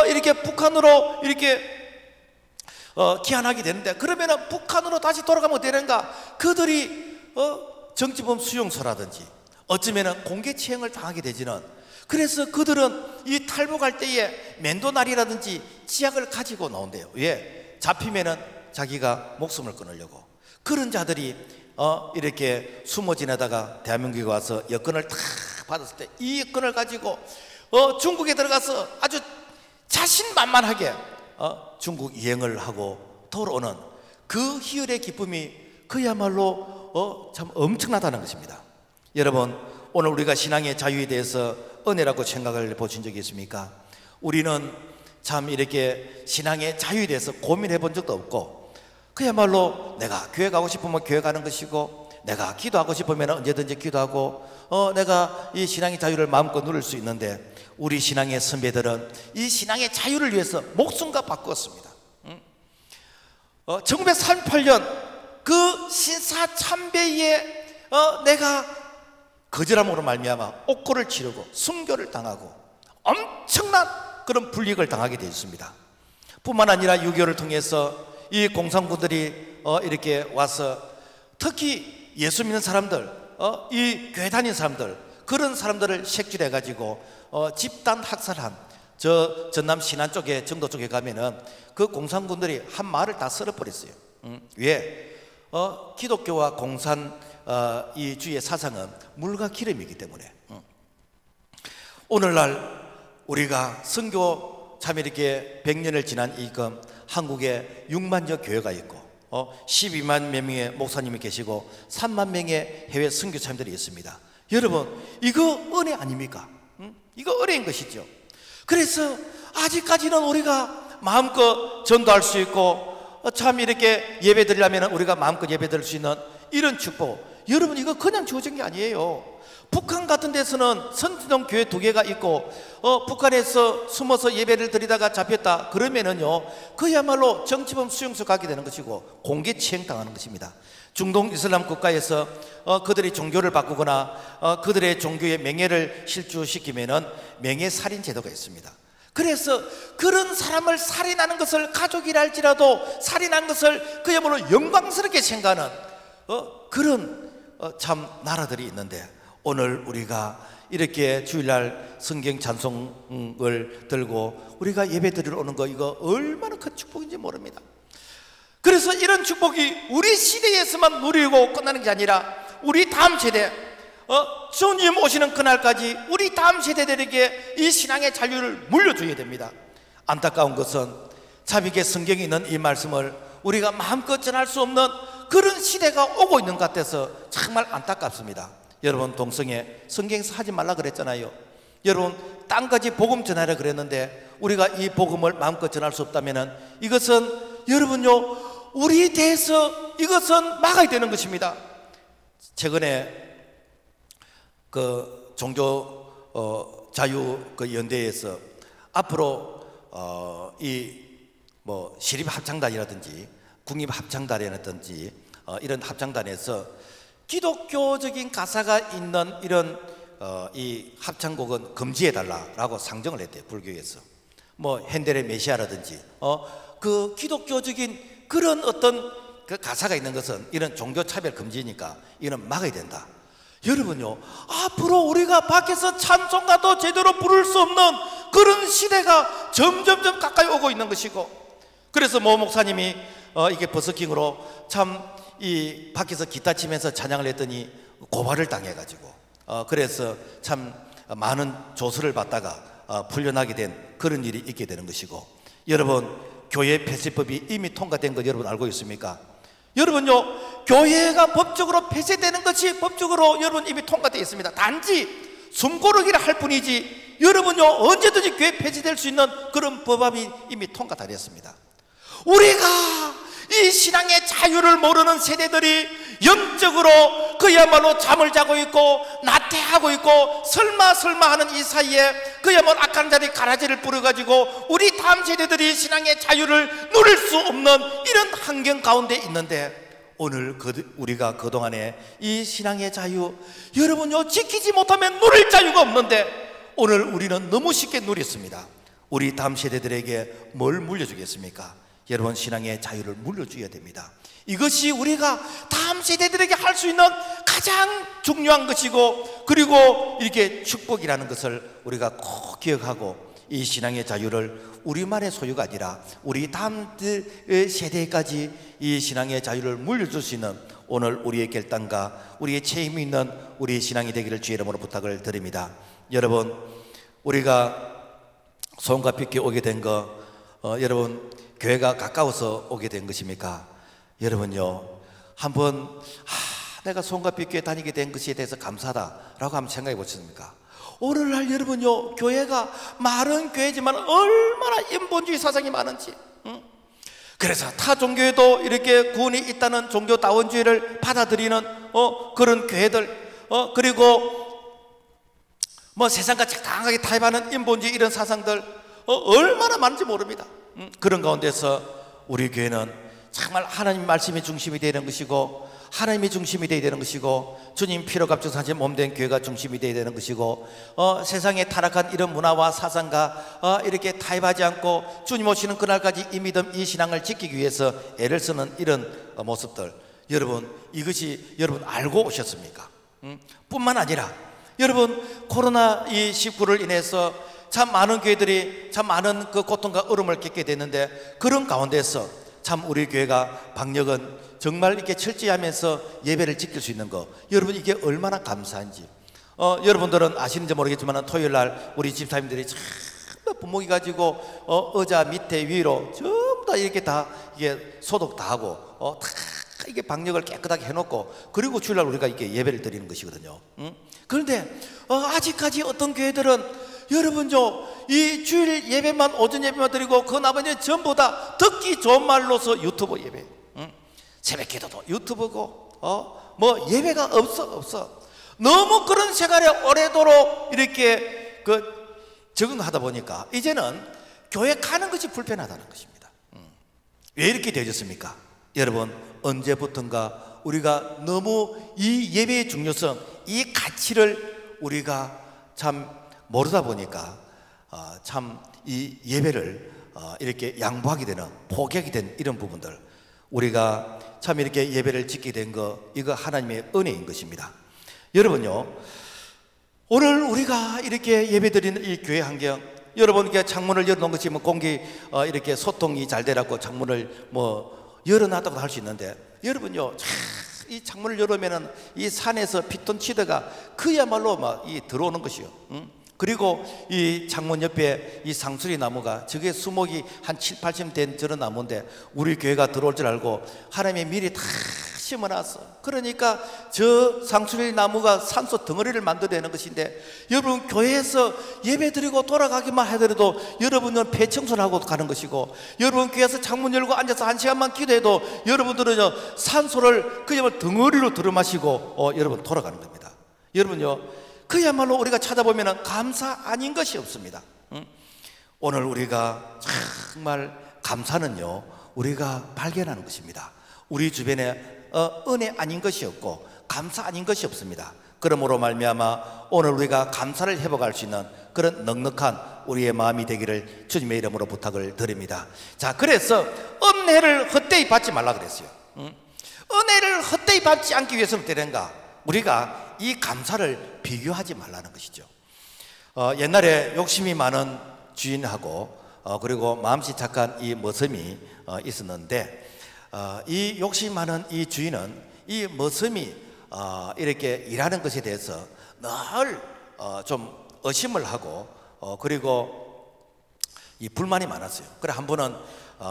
S1: 이렇게 북한으로 이렇게 귀환하게 되는데, 그러면은 북한으로 다시 돌아가면 되는가? 그들이 정치범 수용소라든지 어쩌면은 공개치행을 당하게 되지는, 그래서 그들은 이 탈북할 때에 맨도날이라든지 치약을 가지고 나온대요. 왜? 잡히면은 자기가 목숨을 끊으려고. 그런 자들이 이렇게 숨어 지내다가 대한민국에 와서 여권을 탁 받았을 때 이 여권을 가지고 중국에 들어가서 아주 자신만만하게 중국 여행을 하고 돌아오는 그 희열의 기쁨이 그야말로 참 엄청나다는 것입니다. 여러분, 오늘 우리가 신앙의 자유에 대해서 은혜라고 생각을 보신 적이 있습니까? 우리는 참 이렇게 신앙의 자유에 대해서 고민해 본 적도 없고, 그야말로 내가 교회 가고 싶으면 교회 가는 것이고, 내가 기도하고 싶으면 언제든지 기도하고, 내가 이 신앙의 자유를 마음껏 누릴 수 있는데, 우리 신앙의 선배들은 이 신앙의 자유를 위해서 목숨과 바꾸었습니다. 1938년 그 신사참배에 내가 거절함으로 말미암아 옥고를 치르고 순교를 당하고 엄청난 그런 불이익을 당하게 되었습니다. 뿐만 아니라 6.25를 통해서 이 공산군들이 이렇게 와서 특히 예수 믿는 사람들, 이 교회 다니는 사람들, 그런 사람들을 색출해 가지고 집단 학살한 저 전남 신안 쪽에, 정도 쪽에 가면은 그 공산군들이 한 마을을 다 썰어버렸어요. 왜? 기독교와 공산 이 주의 사상은 물과 기름이기 때문에. 오늘날 우리가 선교 참 이렇게 100년을 지난 이금 한국에 6만여 교회가 있고 12만 명의 목사님이 계시고 3만 명의 해외 선교사님들이 있습니다. 여러분, 이거 은혜 아닙니까? 이거 은혜인 것이죠. 그래서 아직까지는 우리가 마음껏 전도할 수 있고 참 이렇게 예배 드리려면 우리가 마음껏 예배 드릴 수 있는 이런 축복, 여러분 이거 그냥 주어진 게 아니에요. 북한 같은 데서는 선진동 교회 2개가 있고 북한에서 숨어서 예배를 드리다가 잡혔다 그러면은요, 그야말로 정치범 수용소 가게 되는 것이고 공개 치행당하는 것입니다. 중동 이슬람 국가에서 그들이 종교를 바꾸거나 그들의 종교의 명예를 실추시키면은 명예살인 제도가 있습니다. 그래서 그런 사람을 살인하는 것을 가족이라 할지라도 살인한 것을 그야말로 영광스럽게 생각하는 그런 참 나라들이 있는데, 오늘 우리가 이렇게 주일날 성경 찬송을 들고 우리가 예배 드리러 오는 거, 이거 얼마나 큰 축복인지 모릅니다. 그래서 이런 축복이 우리 시대에서만 누리고 끝나는 게 아니라 우리 다음 세대, 주님 오시는 그날까지 우리 다음 세대들에게 이 신앙의 자유를 물려줘야 됩니다. 안타까운 것은 참 이게 성경에 있는 이 말씀을 우리가 마음껏 전할 수 없는 그런 시대가 오고 있는 것 같아서 정말 안타깝습니다. 여러분, 동성애 성경에서 하지 말라 그랬잖아요. 여러분, 땅까지 복음 전하라 그랬는데 우리가 이 복음을 마음껏 전할 수 없다면 이것은 여러분요, 우리 대해서 이것은 막아야 되는 것입니다. 최근에 그 종교 자유 그 연대에서 앞으로 이 뭐 시립 합창단이라든지 국립 합창단이라든지 이런 합창단에서 기독교적인 가사가 있는 이런 이 합창곡은 금지해 달라라고 상정을 했대요. 불교에서 뭐 핸델의 메시아라든지 그 기독교적인 그런 어떤 그 가사가 있는 것은 이런 종교 차별 금지니까 이는 막아야 된다. 여러분요, 앞으로 우리가 밖에서 찬송가도 제대로 부를 수 없는 그런 시대가 점점점 가까이 오고 있는 것이고, 그래서 모 목사님이 이게 버스킹으로 참 이 밖에서 기타 치면서 찬양을 했더니 고발을 당해가지고 그래서 참 많은 조수를 받다가 풀려나게 된 그런 일이 있게 되는 것이고, 여러분, 교회 폐쇄법이 이미 통과된 거 여러분 알고 있습니까? 여러분요, 교회가 법적으로 폐쇄되는 것이 법적으로 여러분 이미 통과되어 있습니다. 단지 숨고르기를 할 뿐이지 여러분요 언제든지 교회 폐지될 수 있는 그런 법안이 이미 통과 다 됐습니다. 우리가 이 신앙의 자유를 모르는 세대들이 영적으로 그야말로 잠을 자고 있고 나태하고 있고 설마 하는 이 사이에 그야말로 악한 자리 가라지를 뿌려가지고 우리 다음 세대들이 신앙의 자유를 누릴 수 없는 이런 환경 가운데 있는데, 오늘 우리가 그동안에 이 신앙의 자유 여러분요 지키지 못하면 누릴 자유가 없는데, 오늘 우리는 너무 쉽게 누렸습니다. 우리 다음 세대들에게 뭘 물려주겠습니까? 여러분, 신앙의 자유를 물려줘야 됩니다. 이것이 우리가 다음 세대들에게 할 수 있는 가장 중요한 것이고, 그리고 이렇게 축복이라는 것을 우리가 꼭 기억하고, 이 신앙의 자유를 우리만의 소유가 아니라 우리 다음 세대까지 이 신앙의 자유를 물려줄 수 있는 오늘 우리의 결단과 우리의 책임이 있는 우리의 신앙이 되기를 주의 이름으로 부탁을 드립니다. 여러분, 우리가 소원과 빛께 오게 된 거, 여러분 교회가 가까워서 오게 된 것입니까? 여러분요, 한번 내가 소원과 빛교회 다니게 된 것에 대해서 감사하다라고 한번 생각해 보셨습니까? 오늘날 여러분요, 교회가 마른 교회지만 얼마나 인본주의 사상이 많은지, 그래서 타 종교에도 이렇게 구원이 있다는 종교다원주의를 받아들이는 그런 교회들, 그리고 뭐 세상과 적당하게 타협하는 인본주의 이런 사상들 얼마나 많은지 모릅니다. 그런 가운데서 우리 교회는 정말 하나님 말씀이 중심이 되는 것이고, 하나님이 중심이 되어야 되는 것이고, 주님 피로 값져서 하신 몸된 교회가 중심이 되어야 되는 것이고, 세상에 타락한 이런 문화와 사상과 이렇게 타협하지 않고 주님 오시는 그날까지 이 믿음, 이 신앙을 지키기 위해서 애를 쓰는 이런 모습들, 여러분 이것이 여러분 알고 오셨습니까? 뿐만 아니라 여러분, 코로나19를 인해서 참 많은 교회들이 참 많은 그 고통과 어려움을 겪게 됐는데, 그런 가운데서 참 우리 교회가 방역은 정말 이렇게 철저히 하면서 예배를 지킬 수 있는 거, 여러분 이게 얼마나 감사한지. 여러분들은 아시는지 모르겠지만 토요일 날 우리 집사님들이 참 분무기 가지고 의자 밑에 위로 전부 다 이렇게 다 이게 소독 다 하고 다 이게 방역을 깨끗하게 해놓고, 그리고 주일날 우리가 이렇게 예배를 드리는 것이거든요. 그런데 아직까지 어떤 교회들은 여러분요, 이 주일 예배만, 오전 예배만 드리고 그 나머지 전부 다 듣기 좋은 말로서 유튜브 예배, 새벽 기도도 유튜브고, 뭐 예배가 없어. 너무 그런 생활에 오래도록 이렇게 적응하다 보니까 이제는 교회 가는 것이 불편하다는 것입니다. 왜 이렇게 되어졌습니까? 여러분, 언제부턴가 우리가 너무 이 예배의 중요성, 이 가치를 우리가 참 모르다 보니까 참 이 예배를 이렇게 양보하게 되는, 포기하게 된 이런 부분들, 우리가 참 이렇게 예배를 지키게 된 거, 이거 하나님의 은혜인 것입니다. 여러분요, 오늘 우리가 이렇게 예배드리는 이 교회 환경, 여러분께 창문을 열어놓은 것이 뭐 공기 이렇게 소통이 잘 되라고 창문을 뭐 열어놨다고 할 수 있는데, 여러분요, 이 창문을 열으면은 이 산에서 피톤 치드가 그야말로 막 이 들어오는 것이요. 그리고 이 창문 옆에 이 상수리 나무가, 저게 수목이 한 7, 80 된 저런 나무인데 우리 교회가 들어올 줄 알고 하나님이 미리 다 심어놨어. 그러니까 저 상수리 나무가 산소 덩어리를 만들어내는 것인데, 여러분 교회에서 예배 드리고 돌아가기만 하더라도 여러분은 폐 청소를 하고 가는 것이고, 여러분 교회에서 창문 열고 앉아서 1시간만 기도해도 여러분들은 산소를 그야말로 덩어리로 들어마시고 여러분 돌아가는 겁니다. 여러분요, 그야말로 우리가 찾아보면 감사 아닌 것이 없습니다. 오늘 우리가 정말 감사는요, 우리가 발견하는 것입니다. 우리 주변에 은혜 아닌 것이 없고 감사 아닌 것이 없습니다. 그러므로 말미암아 오늘 우리가 감사를 회복할 수 있는 그런 넉넉한 우리의 마음이 되기를 주님의 이름으로 부탁을 드립니다. 자, 그래서 은혜를 헛되이 받지 말라 그랬어요. 은혜를 헛되이 받지 않기 위해서는 어떻게 되는가? 우리가 이 감사를 비교하지 말라는 것이죠. 옛날에 욕심이 많은 주인하고 그리고 마음씨 착한 이 머슴이 있었는데, 이 욕심 많은 이 주인은 이 머슴이 이렇게 일하는 것에 대해서 늘 좀 의심을 하고 그리고 이 불만이 많았어요. 그래 한 번은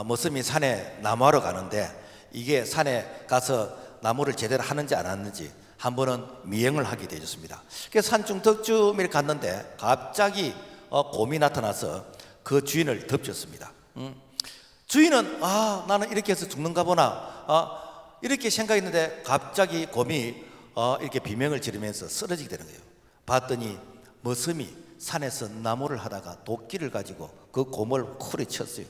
S1: 머슴이 산에 나무하러 가는데, 이게 산에 가서 나무를 제대로 하는지 안 하는지 한 번은 미행을 하게 되었습니다. 그래서 산중 덕주 이렇게 갔는데 갑자기 곰이 나타나서 그 주인을 덮쳤습니다. 주인은 나는 이렇게 해서 죽는가 보나 이렇게 생각했는데 갑자기 곰이 이렇게 비명을 지르면서 쓰러지게 되는 거예요. 봤더니 머슴이 산에서 나무를 하다가 도끼를 가지고 그 곰을 후려쳤어요.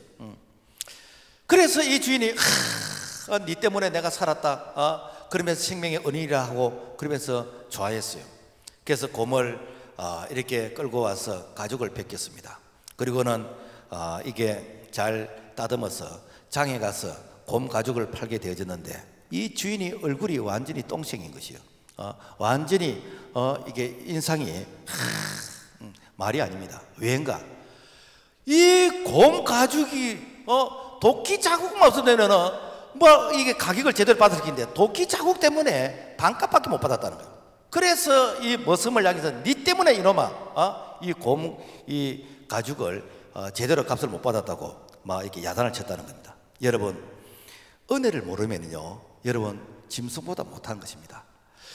S1: 그래서 이 주인이 네 때문에 내가 살았다 그러면서 생명의 은인이라 하고 그러면서 좋아했어요. 그래서 곰을 이렇게 끌고 와서 가죽을 벗겼습니다. 그리고는 이게 잘 따듬어서 장에 가서 곰 가죽을 팔게 되어졌는데 이 주인이 얼굴이 완전히 똥생인 것이요. 완전히 이게 인상이 말이 아닙니다. 왜인가? 이 곰 가죽이 도끼 자국만 없으면은 뭐 이게 가격을 제대로 받을 텐데 도끼 자국 때문에 반값밖에 못 받았다는 거예요. 그래서 이 머슴을 향해서 네 때문에 이놈아 이 곰 이 가죽을 제대로 값을 못 받았다고 막 이렇게 야단을 쳤다는 겁니다. 여러분, 은혜를 모르면요 여러분 짐승보다 못한 것입니다.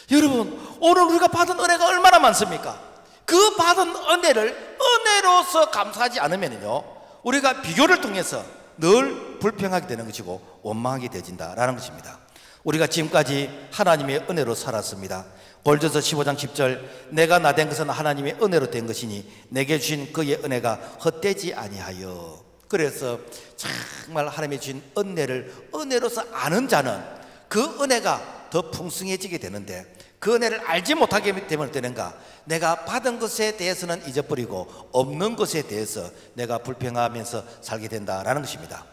S1: 여러분, 오늘 우리가 받은 은혜가 얼마나 많습니까? 그 받은 은혜를 은혜로서 감사하지 않으면요 우리가 비교를 통해서 늘 불평하게 되는 것이고 원망하게 되진다라는 것입니다. 우리가 지금까지 하나님의 은혜로 살았습니다. 골로새서 15장 10절 내가 나된 것은 하나님의 은혜로 된 것이니 내게 주신 그의 은혜가 헛되지 아니하여. 그래서 정말 하나님이 주신 은혜를 은혜로서 아는 자는 그 은혜가 더 풍성해지게 되는데 그 은혜를 알지 못하게 되면 되는가? 내가 받은 것에 대해서는 잊어버리고 없는 것에 대해서 내가 불평하면서 살게 된다라는 것입니다.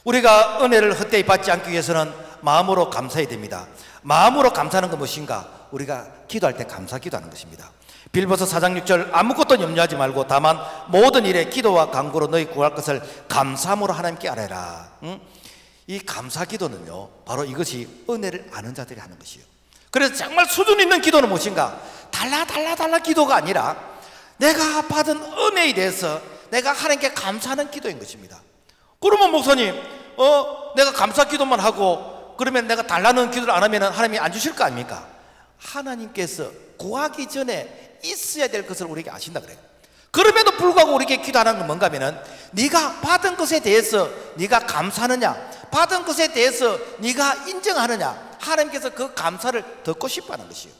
S1: 우리가 은혜를 헛되이 받지 않기 위해서는 마음으로 감사해야 됩니다. 마음으로 감사하는 건 무엇인가? 우리가 기도할 때 감사 기도하는 것입니다. 빌보서 4장 6절 아무것도 염려하지 말고 다만 모든 일에 기도와 간구로 너희 구할 것을 감사함으로 하나님께 아뢰라. 이 감사 기도는요 바로 이것이 은혜를 아는 자들이 하는 것이에요. 그래서 정말 수준 있는 기도는 무엇인가? 달라 기도가 아니라 내가 받은 은혜에 대해서 내가 하나님께 감사하는 기도인 것입니다. 그러면 목사님 내가 감사 기도만 하고 그러면 내가 달라는 기도를 안 하면 하나님이 안 주실 거 아닙니까? 하나님께서 구하기 전에 있어야 될 것을 우리에게 아신다 그래요. 그럼에도 불구하고 우리에게 기도하는 건 뭔가 하면은 네가 받은 것에 대해서 네가 감사하느냐, 받은 것에 대해서 네가 인정하느냐, 하나님께서 그 감사를 듣고 싶어하는 것이에요.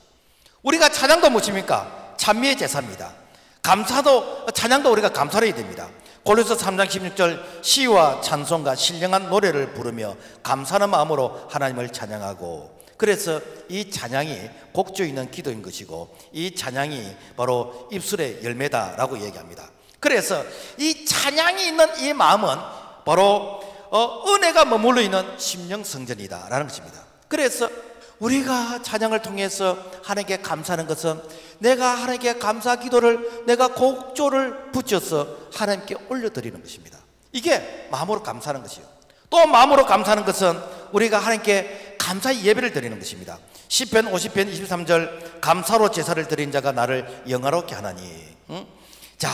S1: 우리가 찬양도 무엇입니까? 찬미의 제사입니다. 감사도 찬양도 우리가 감사를 해야 됩니다. 골로새 3장 16절 시와 찬송과 신령한 노래를 부르며 감사하는 마음으로 하나님을 찬양하고. 그래서 이 찬양이 곡조 있는 기도인 것이고 이 찬양이 바로 입술의 열매다라고 얘기합니다. 그래서 이 찬양이 있는 이 마음은 바로 은혜가 머물러 있는 심령성전이다라는 것입니다. 그래서 우리가 찬양을 통해서 하나님께 감사하는 것은 내가 하나님께 감사 기도를 내가 곡조를 붙여서 하나님께 올려드리는 것입니다. 이게 마음으로 감사하는 것이요. 또 마음으로 감사하는 것은 우리가 하나님께 감사의 예배를 드리는 것입니다. 시편 50편 23절 감사로 제사를 드린 자가 나를 영화롭게 하나니. 자,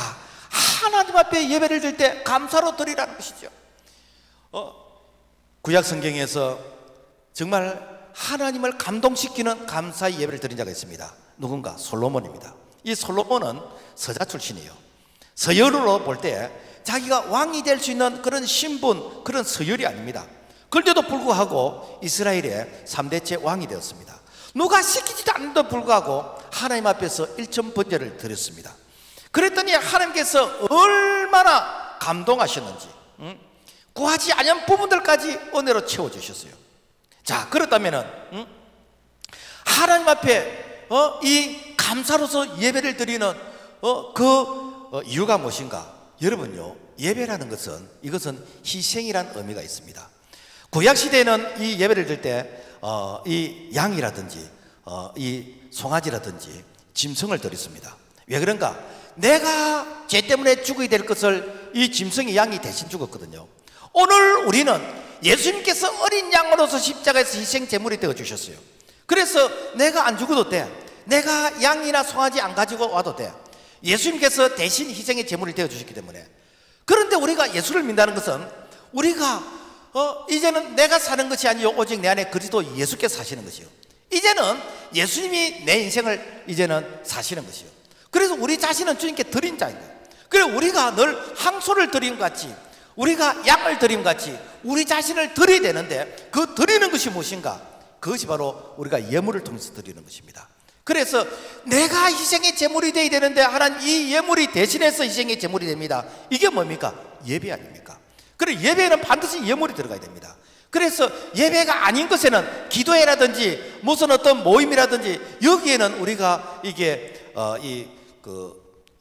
S1: 하나님 앞에 예배를 드릴 때 감사로 드리라는 것이죠. 구약 성경에서 정말 하나님을 감동시키는 감사의 예배를 드린 자가 있습니다. 누군가? 솔로몬입니다. 이 솔로몬은 서자 출신이에요. 서열로 볼 때 자기가 왕이 될 수 있는 그런 신분, 그런 서열이 아닙니다. 그런데도 불구하고 이스라엘의 3대째 왕이 되었습니다. 누가 시키지도 않는데도 불구하고 하나님 앞에서 일천번제를 드렸습니다. 그랬더니 하나님께서 얼마나 감동하셨는지 구하지 않은 부분들까지 은혜로 채워주셨어요. 자, 그렇다면은 하나님 앞에 이 감사로서 예배를 드리는 이유가 무엇인가? 여러분요, 예배라는 것은 이것은 희생이란 의미가 있습니다. 구약시대에는 이 예배를 드릴 때 이 양이라든지 이 송아지라든지 짐승을 드렸습니다. 왜 그런가? 내가 죄 때문에 죽어야 될 것을 이 짐승이 양이 대신 죽었거든요. 오늘 우리는 예수님께서 어린 양으로서 십자가에서 희생 제물이 되어 주셨어요. 그래서 내가 안 죽어도 돼. 내가 양이나 송아지 안 가지고 와도 돼. 예수님께서 대신 희생의 제물이 되어 주셨기 때문에. 그런데 우리가 예수를 믿는다는 것은 우리가 이제는 내가 사는 것이 아니요 오직 내 안에 그리스도 예수께서 사시는 것이요. 이제는 예수님이 내 인생을 이제는 사시는 것이요. 그래서 우리 자신은 주님께 드린 자인 거예요. 그래 우리가 늘 항소를 드림 같이, 우리가 양을 드림 같이 우리 자신을 드려야 되는데, 그 드리는 것이 무엇인가? 그것이 바로 우리가 예물을 통해서 드리는 것입니다. 그래서 내가 희생의 제물이 되어야 되는데 하나님 이 예물이 대신해서 희생의 제물이 됩니다. 이게 뭡니까? 예배 아닙니까? 그래 예배에는 반드시 예물이 들어가야 됩니다. 그래서 예배가 아닌 것에는 기도회라든지 무슨 어떤 모임이라든지 여기에는 우리가 이게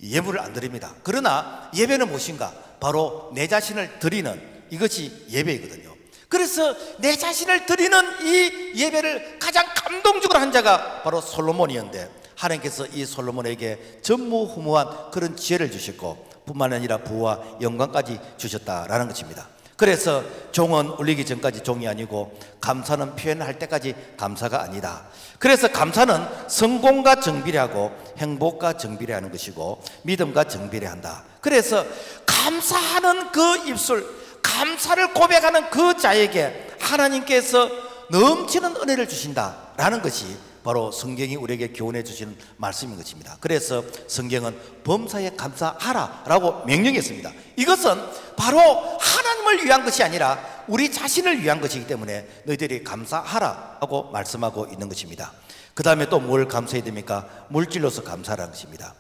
S1: 예물을 안 드립니다. 그러나 예배는 무엇인가? 바로 내 자신을 드리는 이것이 예배이거든요. 그래서 내 자신을 드리는 이 예배를 가장 감동적으로 한 자가 바로 솔로몬이었는데, 하나님께서 이 솔로몬에게 전무후무한 그런 지혜를 주셨고 뿐만 아니라 부와 영광까지 주셨다라는 것입니다. 그래서 종은 울리기 전까지 종이 아니고 감사는 표현할 때까지 감사가 아니다. 그래서 감사는 성공과 정비례하고 행복과 정비례하는 것이고 믿음과 정비례한다. 그래서 감사하는 그 입술, 감사를 고백하는 그 자에게 하나님께서 넘치는 은혜를 주신다라는 것이 바로 성경이 우리에게 교훈해 주시는 말씀인 것입니다. 그래서 성경은 범사에 감사하라라고 명령했습니다. 이것은 바로 하나님을 위한 것이 아니라 우리 자신을 위한 것이기 때문에 너희들이 감사하라고 말씀하고 있는 것입니다. 그 다음에 또 뭘 감사해야 됩니까? 물질로서 감사라는 것입니다.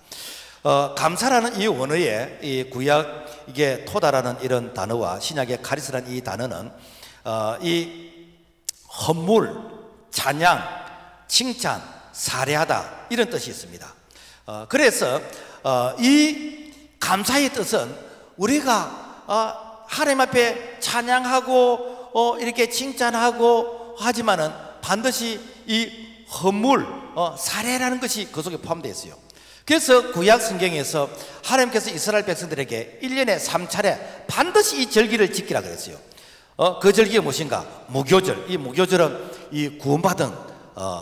S1: 감사라는 이 원어에 이 구약 이게 토다라는 이런 단어와 신약의 카리스라는 이 단어는 이 헌물, 찬양, 칭찬, 사례하다 이런 뜻이 있습니다. 그래서 이 감사의 뜻은 우리가 하나님 앞에 찬양하고 이렇게 칭찬하고 하지만은 반드시 이 헌물, 사례라는 것이 그 속에 포함되어 있어요. 그래서 구약 성경에서 하나님께서 이스라엘 백성들에게 1년에 3차례 반드시 이 절기를 지키라 그랬어요. 그 절기가 무엇인가? 무교절. 이 무교절은 이 구원받은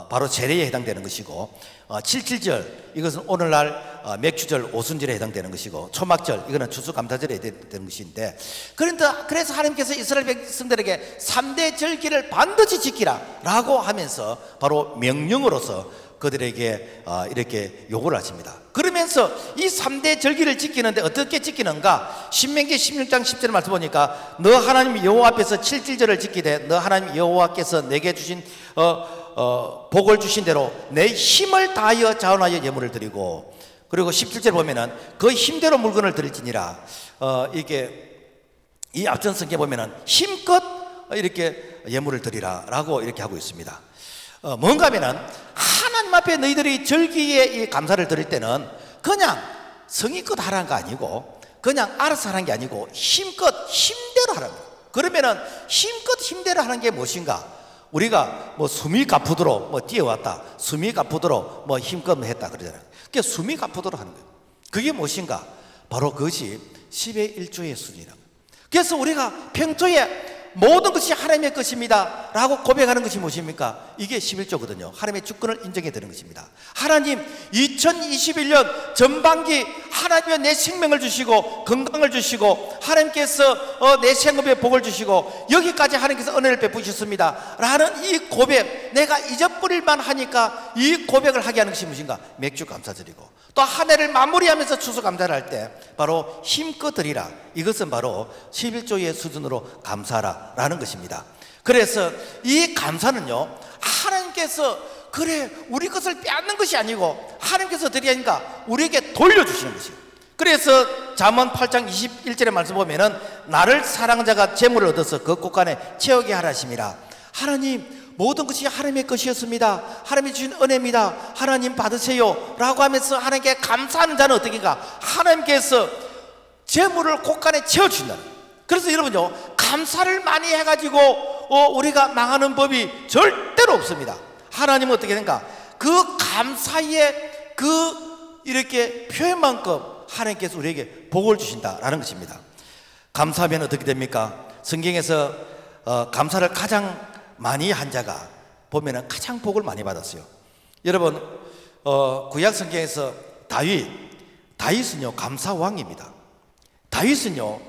S1: 바로 세례에 해당되는 것이고, 77절 이것은 오늘날 맥주절 오순절에 해당되는 것이고, 초막절 이거는 추수감사절에 해당되는 것인데, 그래서 하나님께서 이스라엘 백성들에게 3대 절기를 반드시 지키라 라고 하면서 바로 명령으로서 그들에게 이렇게 요구를 하십니다. 그러면서 이 3대 절기를 지키는데 어떻게 지키는가? 신명기 16장 10절을 말씀 보니까 너 하나님 여호와 앞에서 7절을 지키되 너 하나님 여호와께서 내게 주신 복을 주신 대로 내 힘을 다하여 자원하여 예물을 드리고, 그리고 17절 보면은 그 힘대로 물건을 드릴지니라. 이게 이 앞전 성경에 보면은 힘껏 이렇게 예물을 드리라 라고 이렇게 하고 있습니다. 뭔가 하면은 하나님 앞에 너희들이 절기에 이 감사를 드릴 때는 그냥 성의껏 하라는 거 아니고, 그냥 알아서 하는 게 아니고 힘껏 힘대로 하라는 거예요. 그러면은 힘껏 힘대로 하는 게 무엇인가? 우리가 뭐 숨이 가쁘도록 뭐 뛰어왔다, 숨이 가쁘도록 뭐 힘껏 했다 그러잖아요. 그게 숨이 가쁘도록 하는 거예요. 그게 무엇인가? 바로 그것이 10의 1조의 수준이라고. 그래서 우리가 평소에 모든 것이 하나님의 것입니다 라고 고백하는 것이 무엇입니까? 이게 11조거든요. 하나님의 주권을 인정해 드리는 것입니다. 하나님 2021년 전반기 하나님의 내 생명을 주시고 건강을 주시고 하나님께서 내 생업에 복을 주시고 여기까지 하나님께서 은혜를 베푸셨습니다 라는 이 고백, 내가 잊어버릴만 하니까 이 고백을 하게 하는 것이 무엇인가? 맥주 감사드리고, 또 한 해를 마무리하면서 추수감사를 할 때 바로 힘껏 드리라. 이것은 바로 11조의 수준으로 감사하라 라는 것입니다. 그래서 이 감사는요, 하나님께서 그래 우리 것을 빼앗는 것이 아니고 하나님께서 드리니까 우리에게 돌려주시는 것이에요. 그래서 잠언 8장 21절의 말씀 보면은 나를 사랑하는 자가 재물을 얻어서 그 곳간에 채우게 하라 하심이라. 하나님 모든 것이 하나님의 것이었습니다. 하나님이 주신 은혜입니다. 하나님 받으세요 라고 하면서 하나님께 감사하는 자는 어떻게인가? 하나님께서 재물을 곳간에 채워주신다. 그래서 여러분요, 감사를 많이 해가지고 우리가 망하는 법이 절대로 없습니다. 하나님은 어떻게 되는가? 그 감사의 그 이렇게 표현만큼 하나님께서 우리에게 복을 주신다라는 것입니다. 감사하면 어떻게 됩니까? 성경에서 감사를 가장 많이 한 자가 보면은 가장 복을 많이 받았어요. 여러분, 구약 성경에서 다윗은요 감사왕입니다. 다윗은요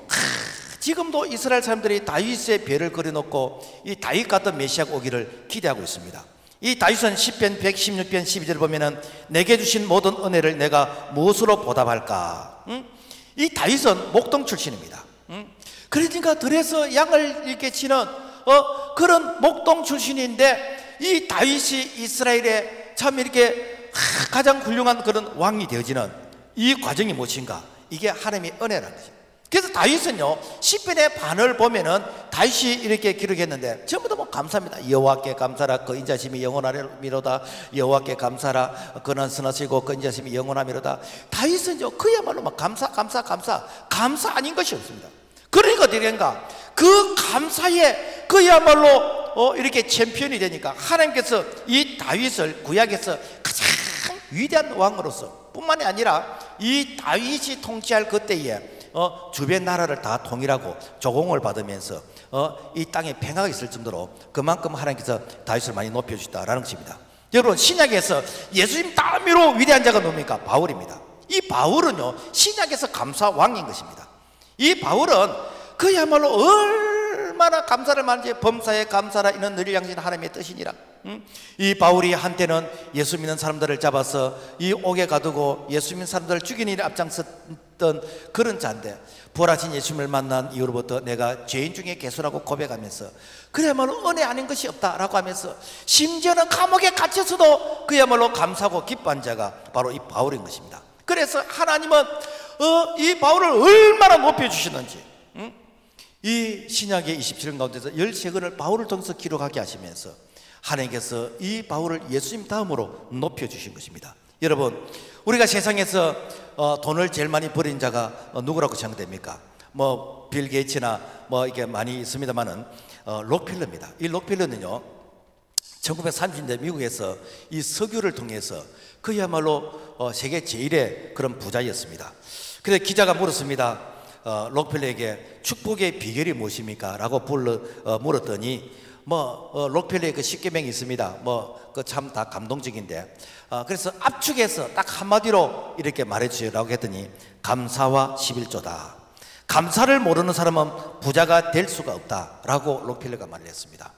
S1: 지금도 이스라엘 사람들이 다윗의 배를 그려놓고 이 다윗 같은 메시아가 오기를 기대하고 있습니다. 이 다윗은 시편 116편 12절 보면은 내게 주신 모든 은혜를 내가 무엇으로 보답할까? 이 다윗은 목동 출신입니다. 그러니까 들에서 양을 이렇게 치는 그런 목동 출신인데 이 다윗이 이스라엘에 참 이렇게 가장 훌륭한 그런 왕이 되어지는 이 과정이 무엇인가? 이게 하나님의 은혜라는 것입니다. 그래서 다윗은요, 시편의 반을 보면은 다윗이 이렇게 기록했는데 전부 다 뭐 감사합니다. 여호와께 감사라, 그 인자심이 영원하미로다. 여호와께 감사라, 그는 선하시고 그 인자심이 영원하미로다. 다윗은요, 그야말로 막 감사 아닌 것이 없습니다. 그러니까 어떻게 된가? 그 감사에 그야말로 이렇게 챔피언이 되니까 하나님께서 이 다윗을 구약에서 가장 위대한 왕으로서 뿐만이 아니라 이 다윗이 통치할 그때에 주변 나라를 다 통일하고 조공을 받으면서 이 땅에 평화가 있을 정도로 그만큼 하나님께서 다윗을 많이 높여주셨다라는 것입니다. 여러분, 신약에서 예수님 다음으로 위대한 자가 누굽니까? 바울입니다. 이 바울은요, 신약에서 감사왕인 것입니다. 이 바울은 그야말로 얼마나 감사를 많은지, 범사에 감사라, 이는 너를 향하신 하나님의 뜻이니라. 이 바울이 한때는 예수 믿는 사람들을 잡아서 이 옥에 가두고 예수 믿는 사람들을 죽이는 일에 앞장섰던 그런 자인데, 부활하신 예수님을 만난 이후로부터 내가 죄인 중에 괴수라고 고백하면서 그야말로 은혜 아닌 것이 없다라고 하면서 심지어는 감옥에 갇혀서도 그야말로 감사하고 기뻐한 자가 바로 이 바울인 것입니다. 그래서 하나님은 이 바울을 얼마나 높여주시는지, 이 신약의 27권 가운데서 13권을 바울을 통해서 기록하게 하시면서 하나님께서 이 바울을 예수님 다음으로 높여주신 것입니다. 여러분, 우리가 세상에서 돈을 제일 많이 버린 자가 누구라고 생각됩니까? 뭐 빌 게이츠나 뭐 이게 많이 있습니다만은 록펠러입니다. 이 록펠러는요, 1930년대 미국에서 이 석유를 통해서 그야말로 세계 제일의 그런 부자였습니다. 그래서 기자가 물었습니다. 록펠러에게 축복의 비결이 무엇입니까? 라고 물었더니 록펠러의 그 십계명이 있습니다. 그 참 다 감동적인데, 그래서 압축해서 딱 한마디로 이렇게 말해주시라고 했더니 감사와 11조다. 감사를 모르는 사람은 부자가 될 수가 없다라고 록펠러가 말을 했습니다.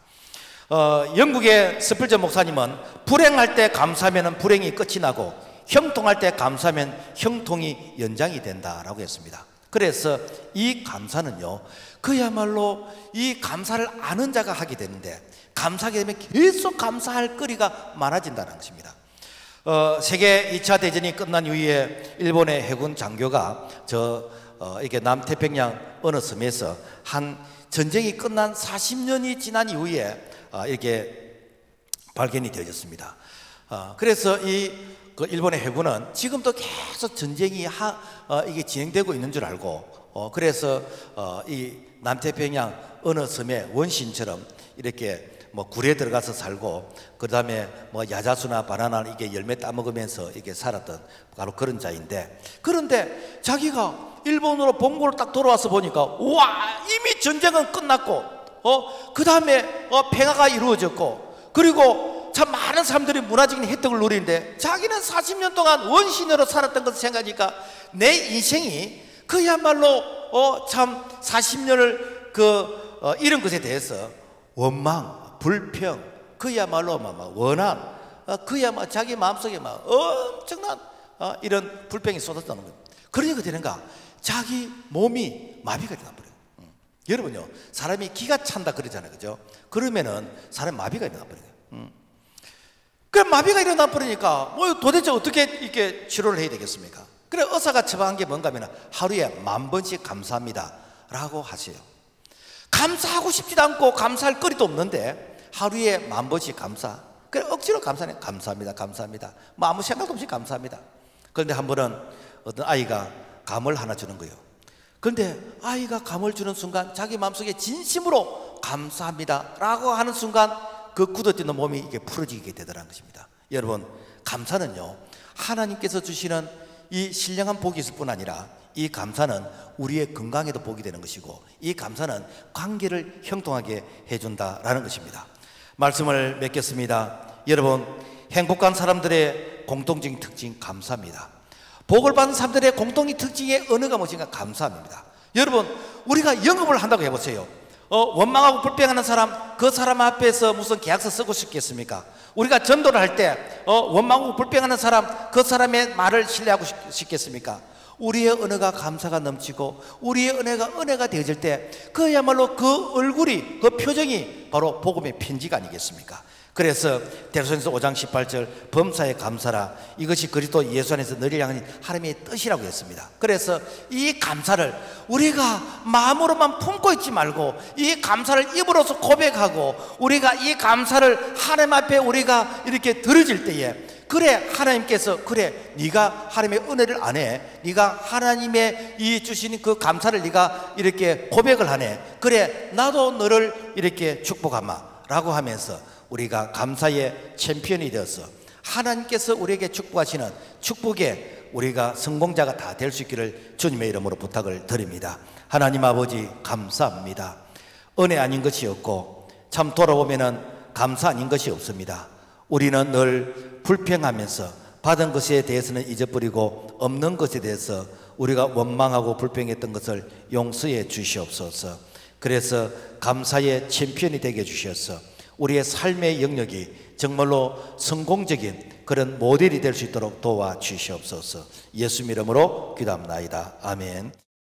S1: 영국의 스펄전 목사님은 불행할 때 감사하면 불행이 끝이 나고 형통할 때 감사하면 형통이 연장이 된다라고 했습니다. 그래서 이 감사는요, 그야말로 이 감사를 아는 자가 하게 되는데, 감사하게 되면 계속 감사할 거리가 많아진다는 것입니다. 세계 2차 대전이 끝난 이후에 일본의 해군 장교가 이렇게 남태평양 어느 섬에서 한 전쟁이 끝난 40년이 지난 이후에 이렇게 발견이 되어졌습니다. 그래서 그 일본의 해군은 지금도 계속 전쟁이 이게 진행되고 있는 줄 알고, 그래서 이 남태평양 어느 섬에 원시인처럼 이렇게 굴에 들어가서 살고, 그 다음에 야자수나 바나나 이게 열매 따먹으면서 이게 살았던 바로 그런 자인데, 그런데 자기가 일본으로 본국으로 딱 돌아와서 보니까 와, 이미 전쟁은 끝났고, 그 다음에 평화가 이루어졌고, 그리고 참 많은 사람들이 문화적인 혜택을 누리는데, 자기는 40년 동안 원신으로 살았던 것을 생각하니까 내 인생이 그야말로 참 40년을 잃은 것에 대해서 원망, 불평, 그야말로 원한, 그야말로 자기 마음속에 막 엄청난 이런 불평이 쏟아졌다는 거예요. 그러니까 되는가? 자기 몸이 마비가 되나 버려요. 여러분요, 사람이 기가 찬다 그러잖아요, 그죠? 그러면은 사람 마비가 일어나 버려요. 그 마비가 일어나 버리니까 도대체 어떻게 이렇게 치료를 해야 되겠습니까? 그래, 의사가 처방한 게 뭔가 하면 하루에 10,000번씩 감사합니다 라고 하세요. 감사하고 싶지도 않고 감사할 거리도 없는데 하루에 10,000번씩 감사. 그래, 억지로 감사해. 감사합니다, 감사합니다. 아무 생각도 없이 감사합니다. 그런데 한 번은 어떤 아이가 감을 하나 주는 거예요. 그런데 아이가 감을 주는 순간 자기 마음속에 진심으로 감사합니다 라고 하는 순간 그 굳어있는 몸이 이게 풀어지게 되더라는 것입니다. 여러분, 감사는요, 하나님께서 주시는 이 신령한 복이 있을 뿐 아니라 이 감사는 우리의 건강에도 복이 되는 것이고, 이 감사는 관계를 형통하게 해준다라는 것입니다. 말씀을 맺겠습니다. 여러분, 행복한 사람들의 공통적인 특징 감사입니다. 복을 받은 사람들의 공통의 특징의 언어가 무엇인가? 감사합니다. 여러분, 우리가 영업을 한다고 해보세요. 원망하고 불평하는 사람, 그 사람 앞에서 무슨 계약서 쓰고 싶겠습니까? 우리가 전도를 할 때 원망하고 불평하는 사람, 그 사람의 말을 신뢰하고 싶겠습니까? 우리의 은혜가 감사가 넘치고 우리의 은혜가 되어질 때 그야말로 그 얼굴이, 그 표정이 바로 복음의 편지가 아니겠습니까? 그래서 데살로니가서 5장 18절 범사에 감사라, 이것이 그리스도 예수 안에서 너희를 향한 하나님의 뜻이라고 했습니다. 그래서 이 감사를 우리가 마음으로만 품고 있지 말고 이 감사를 입으로서 고백하고 우리가 이 감사를 하나님 앞에 우리가 이렇게 드려질 때에, 그래 하나님께서, 그래 네가 하나님의 은혜를 안 해, 네가 하나님의 이 주신 그 감사를 네가 이렇게 고백을 하네, 그래 나도 너를 이렇게 축복하마 라고 하면서 우리가 감사의 챔피언이 되어서 하나님께서 우리에게 축복하시는 축복에 우리가 성공자가 다 될 수 있기를 주님의 이름으로 부탁을 드립니다. 하나님 아버지 감사합니다. 은혜 아닌 것이 없고 참 돌아보면은 감사 아닌 것이 없습니다. 우리는 늘 불평하면서 받은 것에 대해서는 잊어버리고 없는 것에 대해서 우리가 원망하고 불평했던 것을 용서해 주시옵소서. 그래서 감사의 챔피언이 되게 해주셔서 우리의 삶의 영역이 정말로 성공적인 그런 모델이 될 수 있도록 도와주시옵소서. 예수 이름으로 기도합나이다. 아멘.